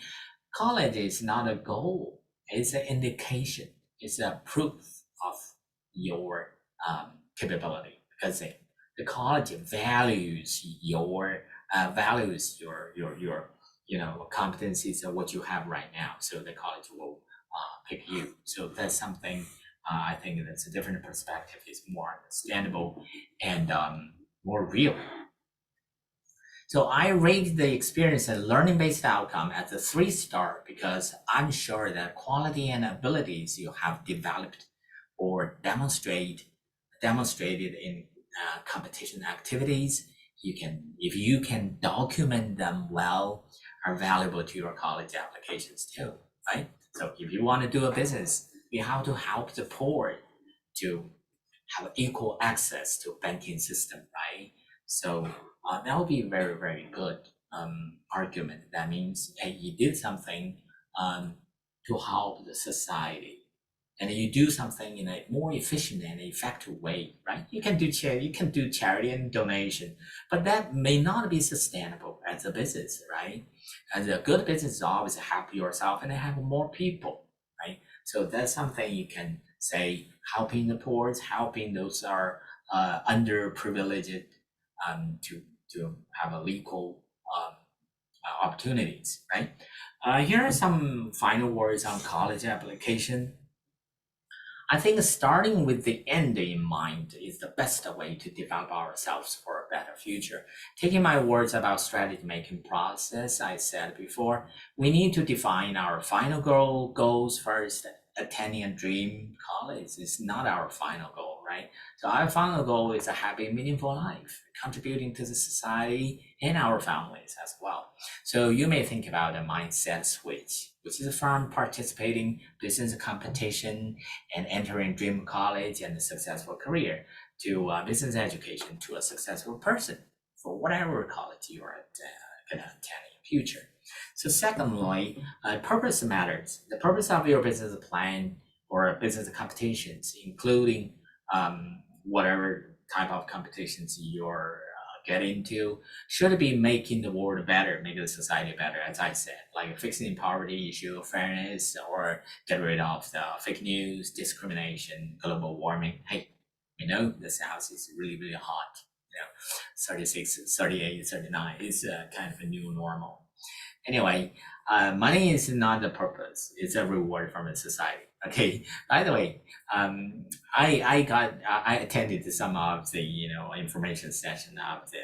college is not a goal, it's an indication, it's a proof of your capability, because the college values your competencies and what you have right now. So the college will pick you. So that's something I think that's a different perspective. Is more understandable and more real. So I rate the experience and learning-based outcome as a 3-star because I'm sure that quality and abilities you have developed or demonstrated in competition activities, if you can document them well, are valuable to your college applications too, right? So if you want to do a business, you have to help the poor to have equal access to banking system, right? So that would be a very, very good argument. That means, hey, you did something to help the society, and you do something in a more efficient and effective way, right? You can do charity and donation, but that may not be sustainable as a business, right? As a good business, always help yourself and have more people, right? So that's something you can say, helping the poor, helping those are underprivileged to have a equal opportunities, right? Here are some final words on college application. I think starting with the end in mind is the best way to develop ourselves for a better future. Taking my words about strategy making process, I said before, we need to define our final goals first. Attending a dream college is not our final goal, right? So our final goal is a happy, meaningful life, contributing to the society and our families as well. So you may think about a mindset switch, which is from participating business competition and entering dream college and a successful career to business education to a successful person for whatever college you are going to attend in the future. So secondly, purpose matters. The purpose of your business plan or business competitions, including whatever type of competitions you're get into, should be making the world better, making the society better, as I said, like fixing poverty issue, fairness, or get rid of the fake news, discrimination, global warming. Hey, the South is really, really hot. 36, 38, 39 is kind of a new normal. Anyway, money is not the purpose. It's a reward from the society. Okay. By the way, I attended some of the information session of the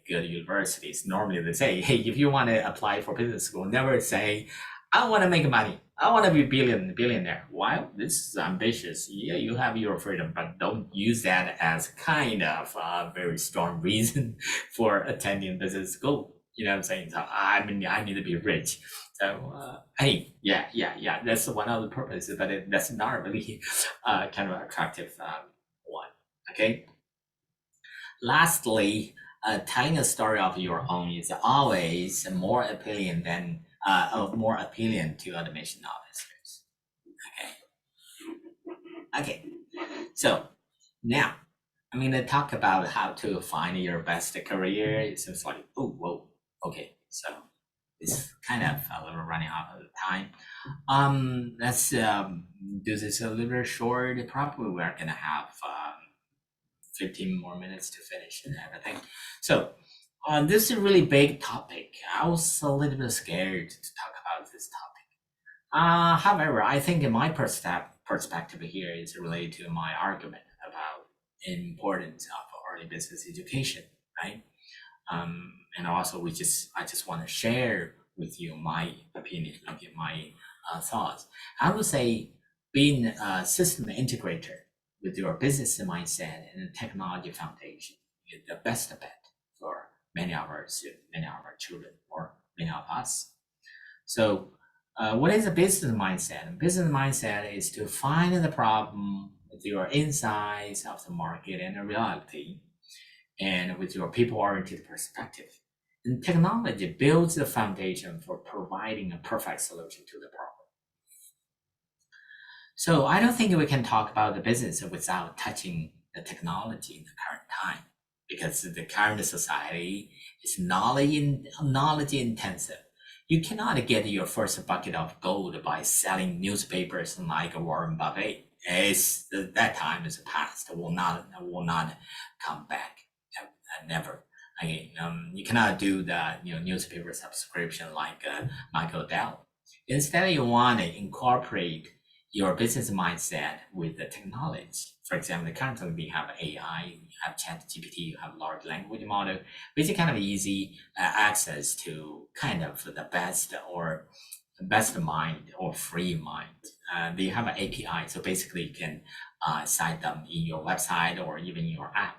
good universities. Normally they say, hey, if you want to apply for business school, never say, I want to make money. I want to be billionaire. Well, this is ambitious. Yeah, you have your freedom, but don't use that as kind of a very strong reason for attending business school. You know what I'm saying? So I need to be rich. So hey, yeah, that's one of the purposes, but that's not really kind of attractive one. Okay. Lastly, telling a story of your own is always more appealing to admission officers. Okay. So now I'm going to talk about how to find your best career. It seems like, oh, whoa, okay. So it's kind of a little running out of time. Let's do this a little short. Probably we're going to have 15 more minutes to finish and everything. So this is a really big topic. I was a little bit scared to talk about this topic. However, I think in my perspective here is related to my argument about importance of early business education, right? And also, I just want to share with you my opinion, okay, my thoughts. I would say being a system integrator with your business mindset and technology foundation is the best bet for many of our students, many of our children, or many of us. So what is a business mindset? A business mindset is to find the problem with your insights of the market and the reality, and with your people-oriented perspective. And technology builds the foundation for providing a perfect solution to the problem. So I don't think we can talk about the business without touching the technology in the current time, because the current society is knowledge intensive. You cannot get your first bucket of gold by selling newspapers like Warren Buffett. That time is past. Will not come back. Never. You cannot do the newspaper subscription like Michael Dell. Instead, you want to incorporate your business mindset with the technology. For example, currently we have AI, you have ChatGPT, you have large language model, which is kind of easy access to kind of the best mind or free mind. They have an API, so basically you can cite them in your website or even your app.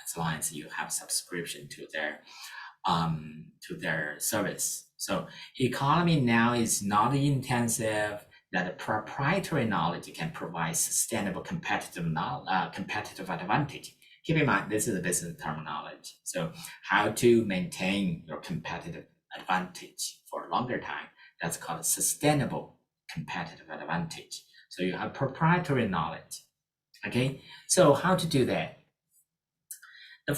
As long as you have subscription to their service. So economy now is not intensive. That proprietary knowledge can provide sustainable competitive advantage. Keep in mind, this is a business terminology. So how to maintain your competitive advantage for a longer time, that's called sustainable competitive advantage. So you have proprietary knowledge. Okay, so how to do that? The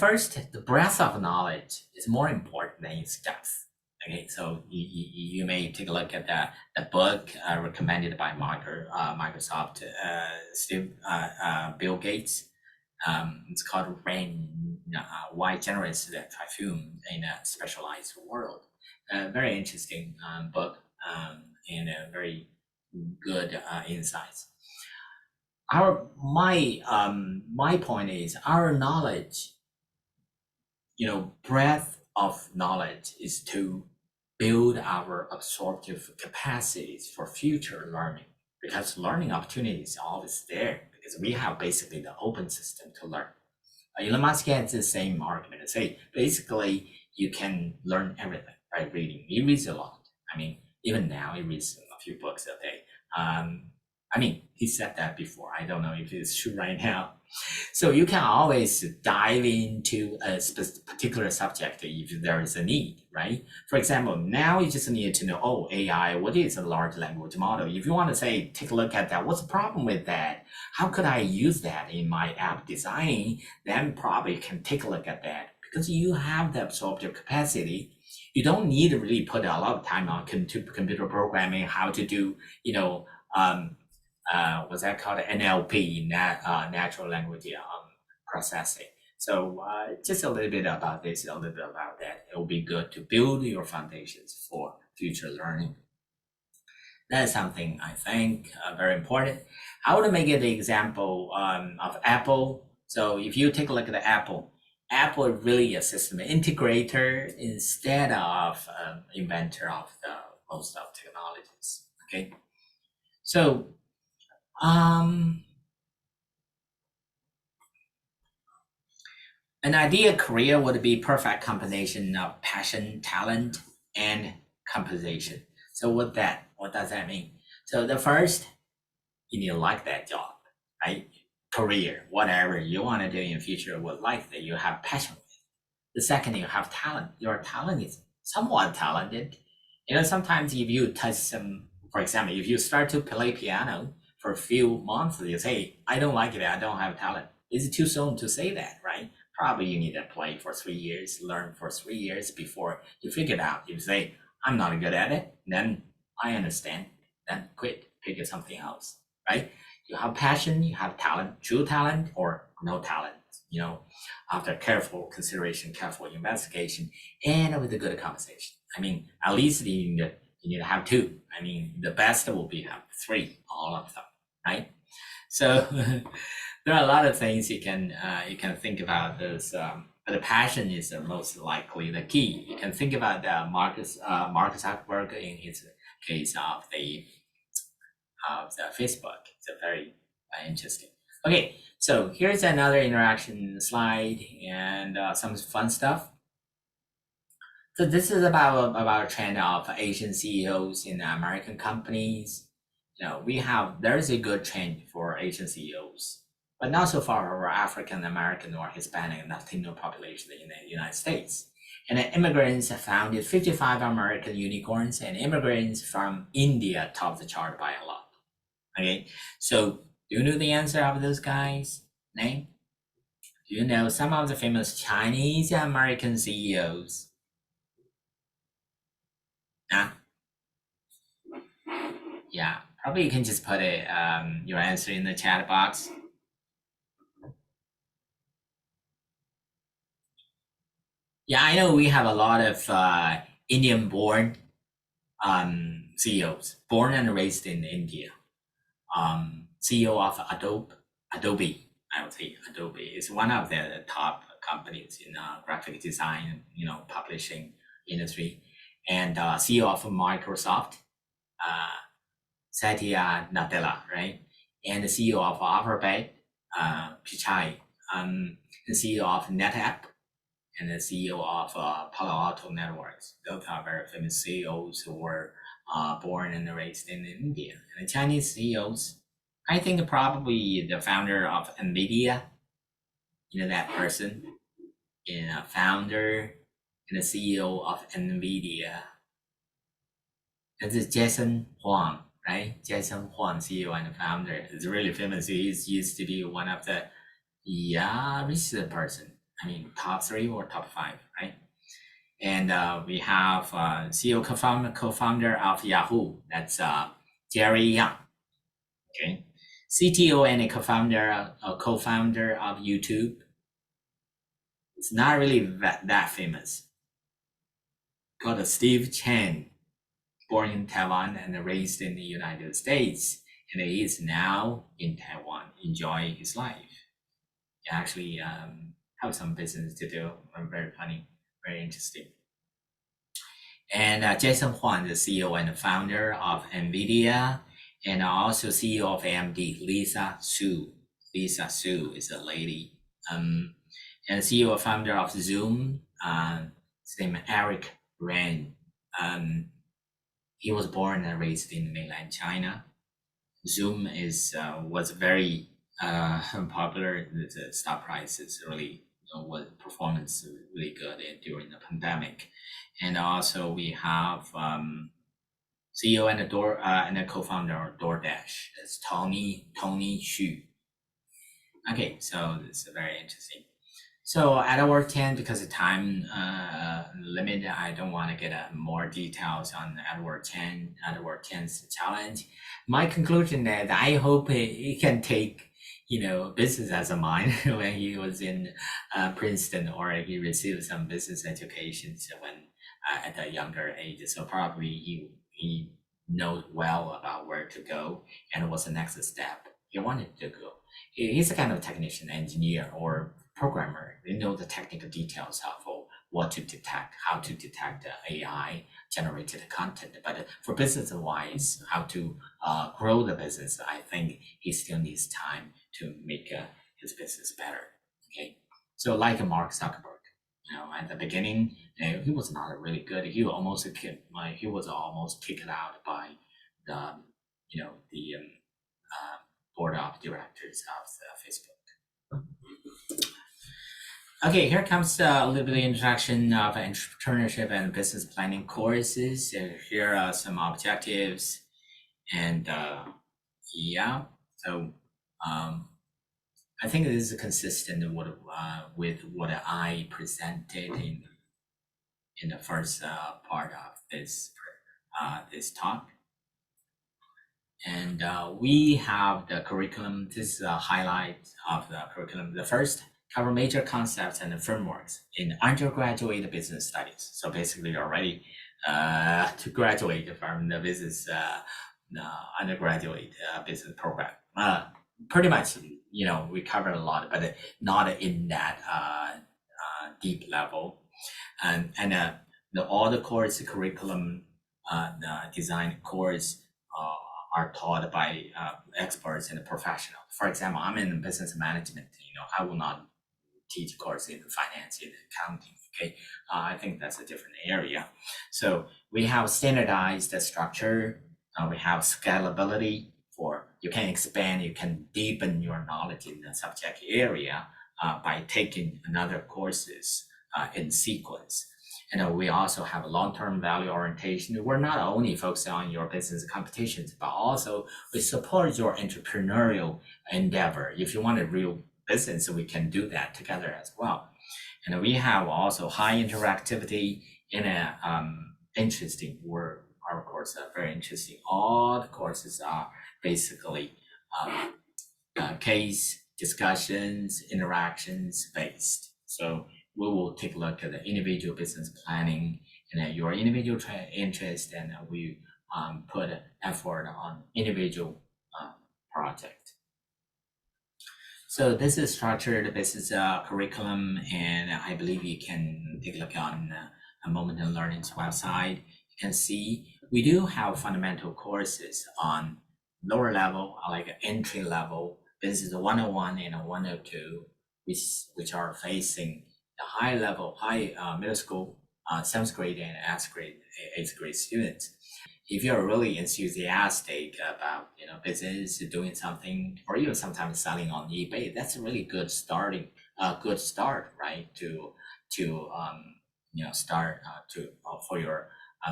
breadth of knowledge is more important than its depth. Okay, so you may take a look at the book recommended by Microsoft, Bill Gates. It's called Rain, Why Generates the Typhoon in a Specialized World. Very interesting book and very good insights. my point is our knowledge, breadth of knowledge is to build our absorptive capacities for future learning, because learning opportunities are always there because we have basically the open system to learn. Elon Musk has the same argument to say basically you can learn everything by reading. He reads a lot. I mean, even now he reads a few books a day. He said that before. I don't know if it's true right now. So you can always dive into a particular subject if there is a need, right? For example, now you just need to know, AI, what is a large language model? If you want to say, take a look at that, what's the problem with that? How could I use that in my app design? Then probably can take a look at that because you have the absorptive capacity. You don't need to really put a lot of time on computer programming, how to do, what's that called, NLP, natural language processing. So just a little bit about this, a little bit about that. It will be good to build your foundations for future learning. That is something I think very important. I would make it the example of Apple. So if you take a look at the Apple is really a system integrator instead of inventor of the most of technologies. Okay, so an ideal career would be perfect combination of passion, talent, and compensation. So what does that mean? So the first, you need to like that job, right? Career, whatever you want to do in the future with life that you have passion with. The second, you have talent. Your talent is somewhat talented. Sometimes if you touch for example, if you start to play piano for a few months, you say, I don't like it, I don't have talent. Is it too soon to say that, right? Probably you need to play for 3 years, learn for 3 years before you figure it out. If you say, I'm not good at it, then I understand, then quit, pick something else, right? You have passion, you have talent, true talent or no talent, after careful consideration, careful investigation, and with a good conversation. At least you need to have 2. The best will be have 3, all of them, right? So there are a lot of things you can think about this, but the passion is the most likely the key. You can think about Marcus Zuckerberg in his case of the Facebook. It's a very interesting. Okay, so here's another interaction slide and some fun stuff. So this is about a trend of Asian CEOs in American companies. There is a good trend for Asian CEOs, but not so far for African American or Hispanic and Latino population in the United States. And immigrants founded 55 American unicorns, and immigrants from India top the chart by a lot. Okay, so do you know the answer of those guys' name? Do you know some of the famous Chinese American CEOs? Yeah, probably you can just put your answer in the chat box. Yeah, I know we have a lot of Indian-born CEOs, born and raised in India. CEO of Adobe, I would say Adobe is one of the top companies in graphic design, publishing industry, and CEO of Microsoft, Satya Nadella, right? And the CEO of Alphabet, Pichai, the CEO of NetApp, and the CEO of Palo Alto Networks. Those are very famous CEOs who were born and raised in India. And the Chinese CEOs, I think probably the founder of NVIDIA, that person, founder and the CEO of NVIDIA. This is Jason Huang, right? Jason Huang, CEO and founder, is really famous. He used to be one of the richest person. Top 3 or top 5, right? And we have CEO co-founder of Yahoo. That's Jerry Yang. Okay, CTO and a co-founder of YouTube. It's not really that famous. Called Steve Chen, born in Taiwan and raised in the United States, and he is now in Taiwan. enjoy his life. He actually have some business to do. Very funny, very interesting. And Jason Huang, the CEO and founder of NVIDIA, and also CEO of AMD, Lisa Su. Lisa Su is a lady. And CEO and founder of Zoom, his name is Eric Ren. He was born and raised in mainland China. Zoom was very popular. The stock price is really was performance really good during the pandemic. And also we have CEO and a co-founder of DoorDash. It's Tony Xu. Okay, so it's very interesting. So at our 10, because of time limit, I don't want to get more details on Edward 10's challenge. My conclusion is I hope he can take, business as a minor when he was in Princeton, or he received some business education when at a younger age. So probably he knows well about where to go and what's the next step he wanted to go. He's a kind of technician, engineer, or programmer. They know the technical details of what to detect, how to detect AI generated content. But for business wise, how to grow the business, I think he still needs time to make his business better. Okay, so like Mark Zuckerberg, at the beginning, he was not really good. He was almost kicked out by the board of directors of Facebook. Okay, here comes a little bit of introduction of entrepreneurship and business planning courses. Here are some objectives, and so I think this is consistent with what I presented in the first part of this talk. And we have the curriculum. This is a highlight of the curriculum. The first, cover major concepts and frameworks in undergraduate business studies. So basically you're ready to graduate from the business undergraduate business program. Pretty much, we covered a lot, but not in that deep level. And all the course curriculum, the design course are taught by experts and professionals. For example, I'm in business management. I will not teach course in finance, in accounting. Okay, I think that's a different area. So we have standardized structure. We have scalability for you can expand, you can deepen your knowledge in the subject area by taking another courses in sequence. And we also have a long-term value orientation. We're not only focusing on your business competitions, but also we support your entrepreneurial endeavor. If you want a real business, we can do that together as well. And we have also high interactivity in a interesting word. Our courses are very interesting. All the courses are basically case discussions, interactions based. So we will take a look at the individual business planning and your individual interest, and we put effort on individual project. So this is structured business curriculum, and I believe you can take a look on Moment and Learning's website. You can see we do have fundamental courses on lower level, like entry level. This is a 101 and a 102, which are facing the high level, middle school, 7th grade and 8th grade students. If you're really enthusiastic about business, doing something, or even sometimes selling on eBay, that's a really good start, right? To start for your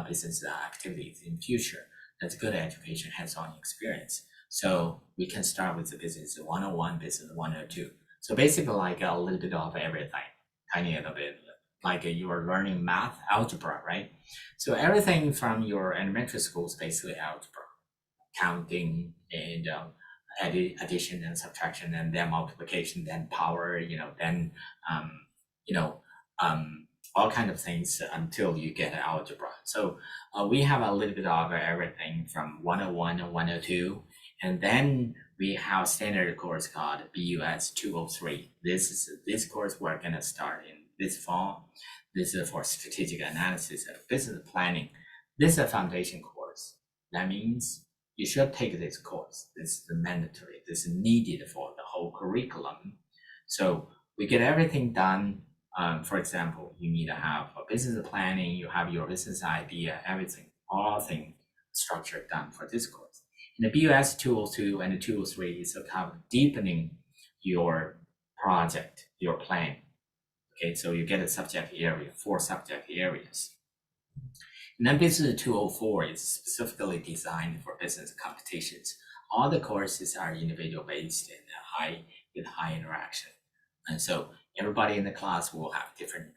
business activities in future. That's good education, hands-on experience. So we can start with the business 101, business 102. So basically like a little bit of everything, tiny little bit, like you are learning math, algebra, right? So everything from your elementary school is basically algebra, counting and addition and subtraction, and then multiplication, then power, then all kind of things until you get algebra. So we have a little bit of everything from 101 and 102, and then we have a standard course called BUS 203. This course we're gonna start in this fall. This is for strategic analysis and business planning. This is a foundation course. That means you should take this course. This is mandatory. This is needed for the whole curriculum. So we get everything done. For example, you need to have a business planning, you have your business idea, everything, all things structured done for this course. In the BUS 202 and the 203 is about deepening your project, your plan. Okay, so you get a subject area, 4 subject areas. And then business 204 is specifically designed for business competitions. All the courses are individual based and with high interaction. And so everybody in the class will have different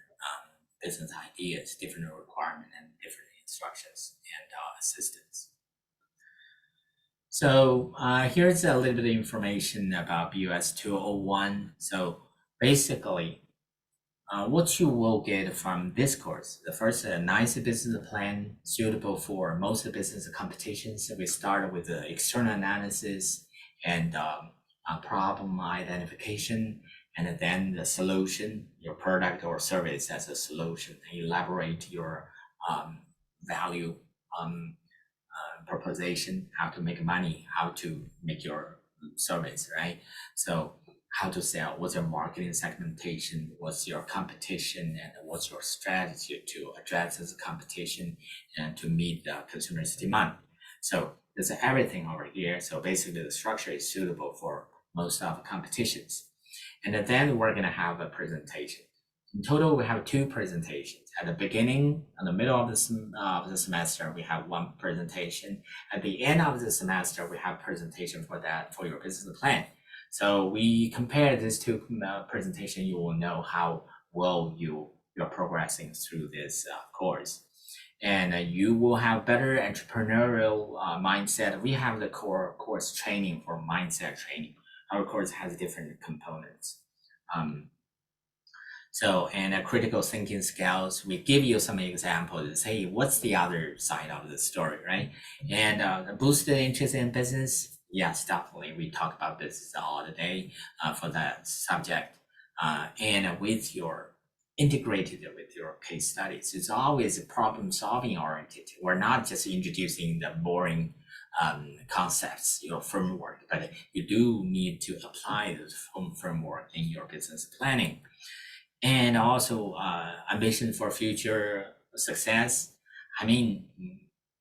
business ideas, different requirements, and different instructions and assistance. So here's a little bit of information about BUS 201. So basically, what you will get from this course, the first, a nice business plan suitable for most business competitions. We start with the external analysis and problem identification, and then the solution, your product or service as a solution. Elaborate your value proposition, how to make money, how to make your service, right? So how to sell, what's your marketing segmentation, what's your competition, and what's your strategy to address this competition and to meet the consumer's demand. So there's everything over here. So basically the structure is suitable for most of the competitions. And then we're gonna have a presentation. In total, we have 2 presentations. At the beginning, in the middle of the semester, we have 1 presentation. At the end of the semester, we have presentation for your business plan. So we compare these 2 presentations, you will know how well you're progressing through this course. And you will have better entrepreneurial mindset. We have the core course training for mindset training. Our course has different components. And critical thinking skills, we give you some examples. Hey, what's the other side of the story, right? And boost the interest in business. Yes, definitely. We talk about business all the day for that subject. And with your integrated with your case studies, it's always problem solving oriented. We're not just introducing the boring concepts, your framework, but you do need to apply this framework in your business planning. And also ambition for future success. I mean,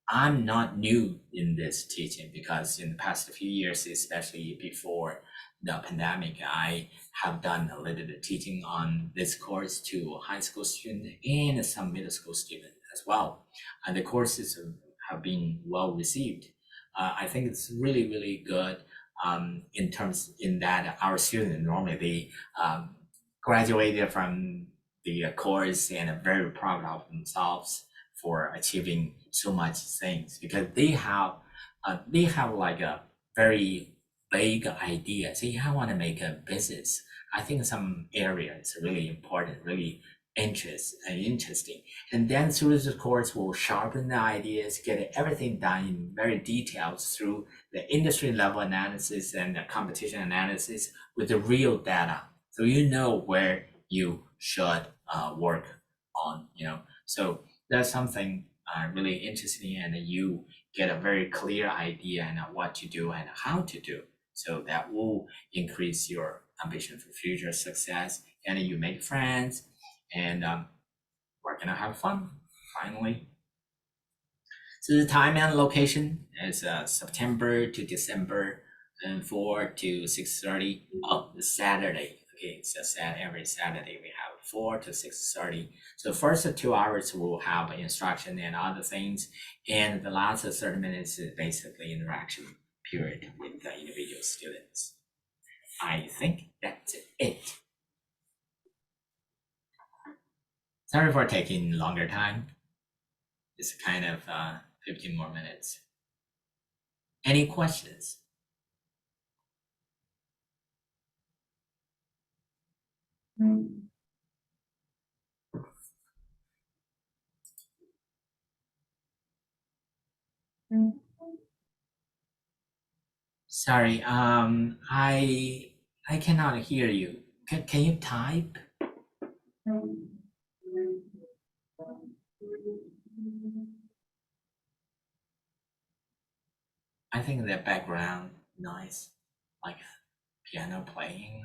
I'm not new in this teaching because in the past few years, especially before the pandemic, I have done a little bit of teaching on this course to high school students and some middle school students as well. And the courses have been well received. I think it's really, really good in that our students normally graduated from the course and are very proud of themselves for achieving so much things because they have like a very vague idea. Say, I want to make a business. I think some area is really important, really interesting. And then through the course, we'll sharpen the ideas, get everything done in very detailed through the industry level analysis and the competition analysis with the real data. So you know where you should work on, So that's something really interesting, and you get a very clear idea and what to do and how to do. So that will increase your ambition for future success, and you make friends, and we're gonna have fun finally. So the time and location is September to December, and 4 to 6:30. Oh, the Saturday. Okay, it's every Saturday we have 4 to 6:30. So the first 2 hours we'll have instruction and other things, and the last 30 minutes is basically interaction period with the individual students. I think that's it. Sorry for taking longer time. It's kind of 15 more minutes. Any questions? Sorry, I cannot hear you. Can you type? I think the background noise, like piano playing.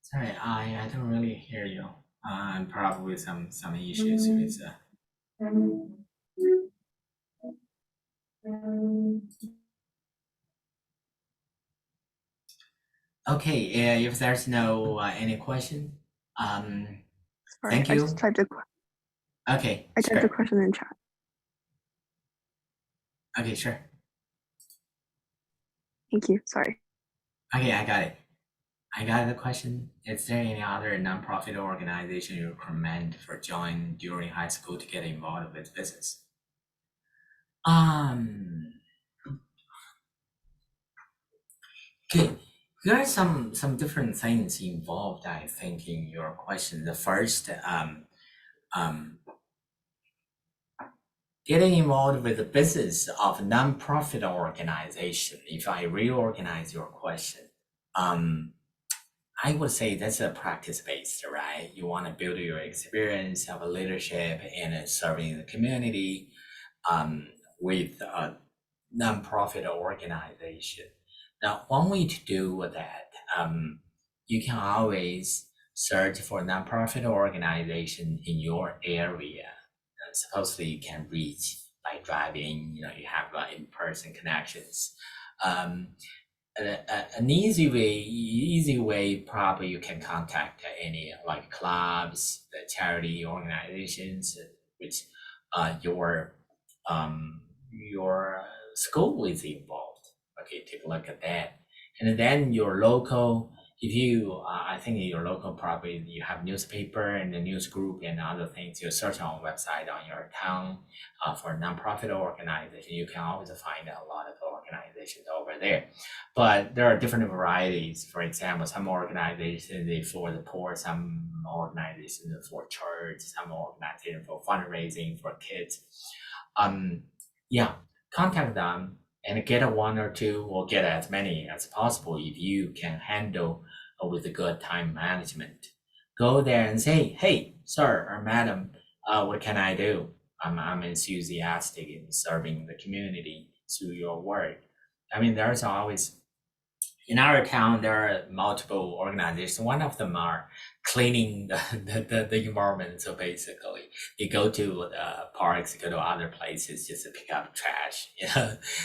Sorry, I don't really hear you. Probably some issues with. Okay, if there's no any question, Sorry, thank I you. just typed a Okay, I typed a sure. question in chat. Okay, sure. Thank you. Sorry. Okay, I got it. I got the question. Is there any other nonprofit organization you recommend for join during high school to get involved with business? Okay. There are some different things involved, I think, in your question. The first, getting involved with the business of nonprofit organization. If I reorganize your question, I would say that's a practice based, right? You want to build your experience of leadership and serving the community with a nonprofit organization. Now, one way to do that, you can always search for nonprofit organization in your area. Supposedly, you can reach by driving. You have in-person connections. Um, an easy way probably you can contact any like clubs, the charity organizations which your school is involved. Okay, take a look at that. And then your local, if you I think in your local probably you have newspaper and the news group and other things. You search on website on your town for nonprofit organization. You can always find a lot of organizations over there, but there are different varieties. For example, some organizations they for the poor, some organizations for church, some organizations for fundraising for kids. Yeah, contact them and get a one or two or get as many as possible if you can handle with a good time management. Go there and say, hey, sir or madam, what can I do? I'm enthusiastic in serving the community through your work. I mean, there's always in our town there are multiple organizations. One of them are cleaning the environment. So basically you go to parks, go to other places just to pick up trash.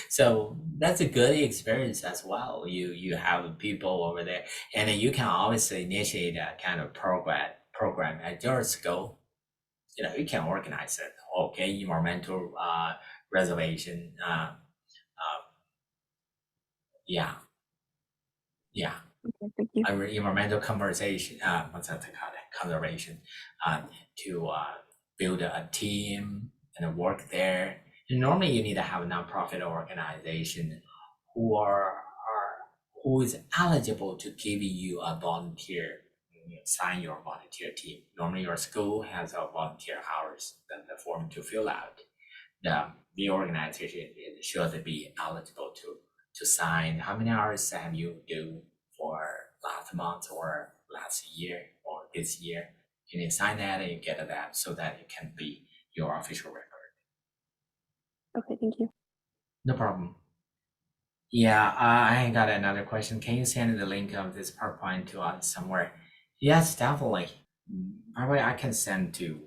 So that's a good experience as well. You have people over there, and you can always initiate a kind of program at your school. You can organize it. Okay, environmental reservation. Yeah, yeah. Okay, thank you. Environmental conversation, what's that called? Conservation, to build a team and work there. And normally, you need to have a nonprofit organization who who is eligible to give you a volunteer. Sign your volunteer team. Normally, your school has a volunteer hours, the form to fill out. The organization should be eligible to sign. How many hours have you do for last month or last year or this year? You need to sign that and you get that so that it can be your official record. Okay, thank you. No problem. Yeah, I got another question. Can you send the link of this PowerPoint to us somewhere? Yes, definitely. Probably I can send to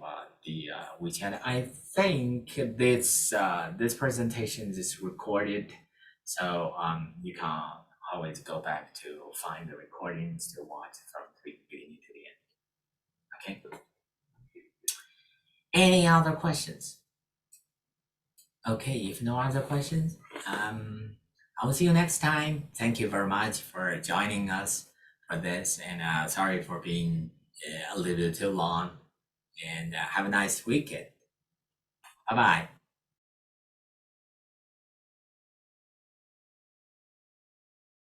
the WeChat. I think this presentation is recorded, so you can always go back to find the recordings to watch from the beginning to the end. Okay. Any other questions? Okay, if no other questions, I will see you next time. Thank you very much for joining us for this, and sorry for being a little too long. And have a nice weekend. Bye bye.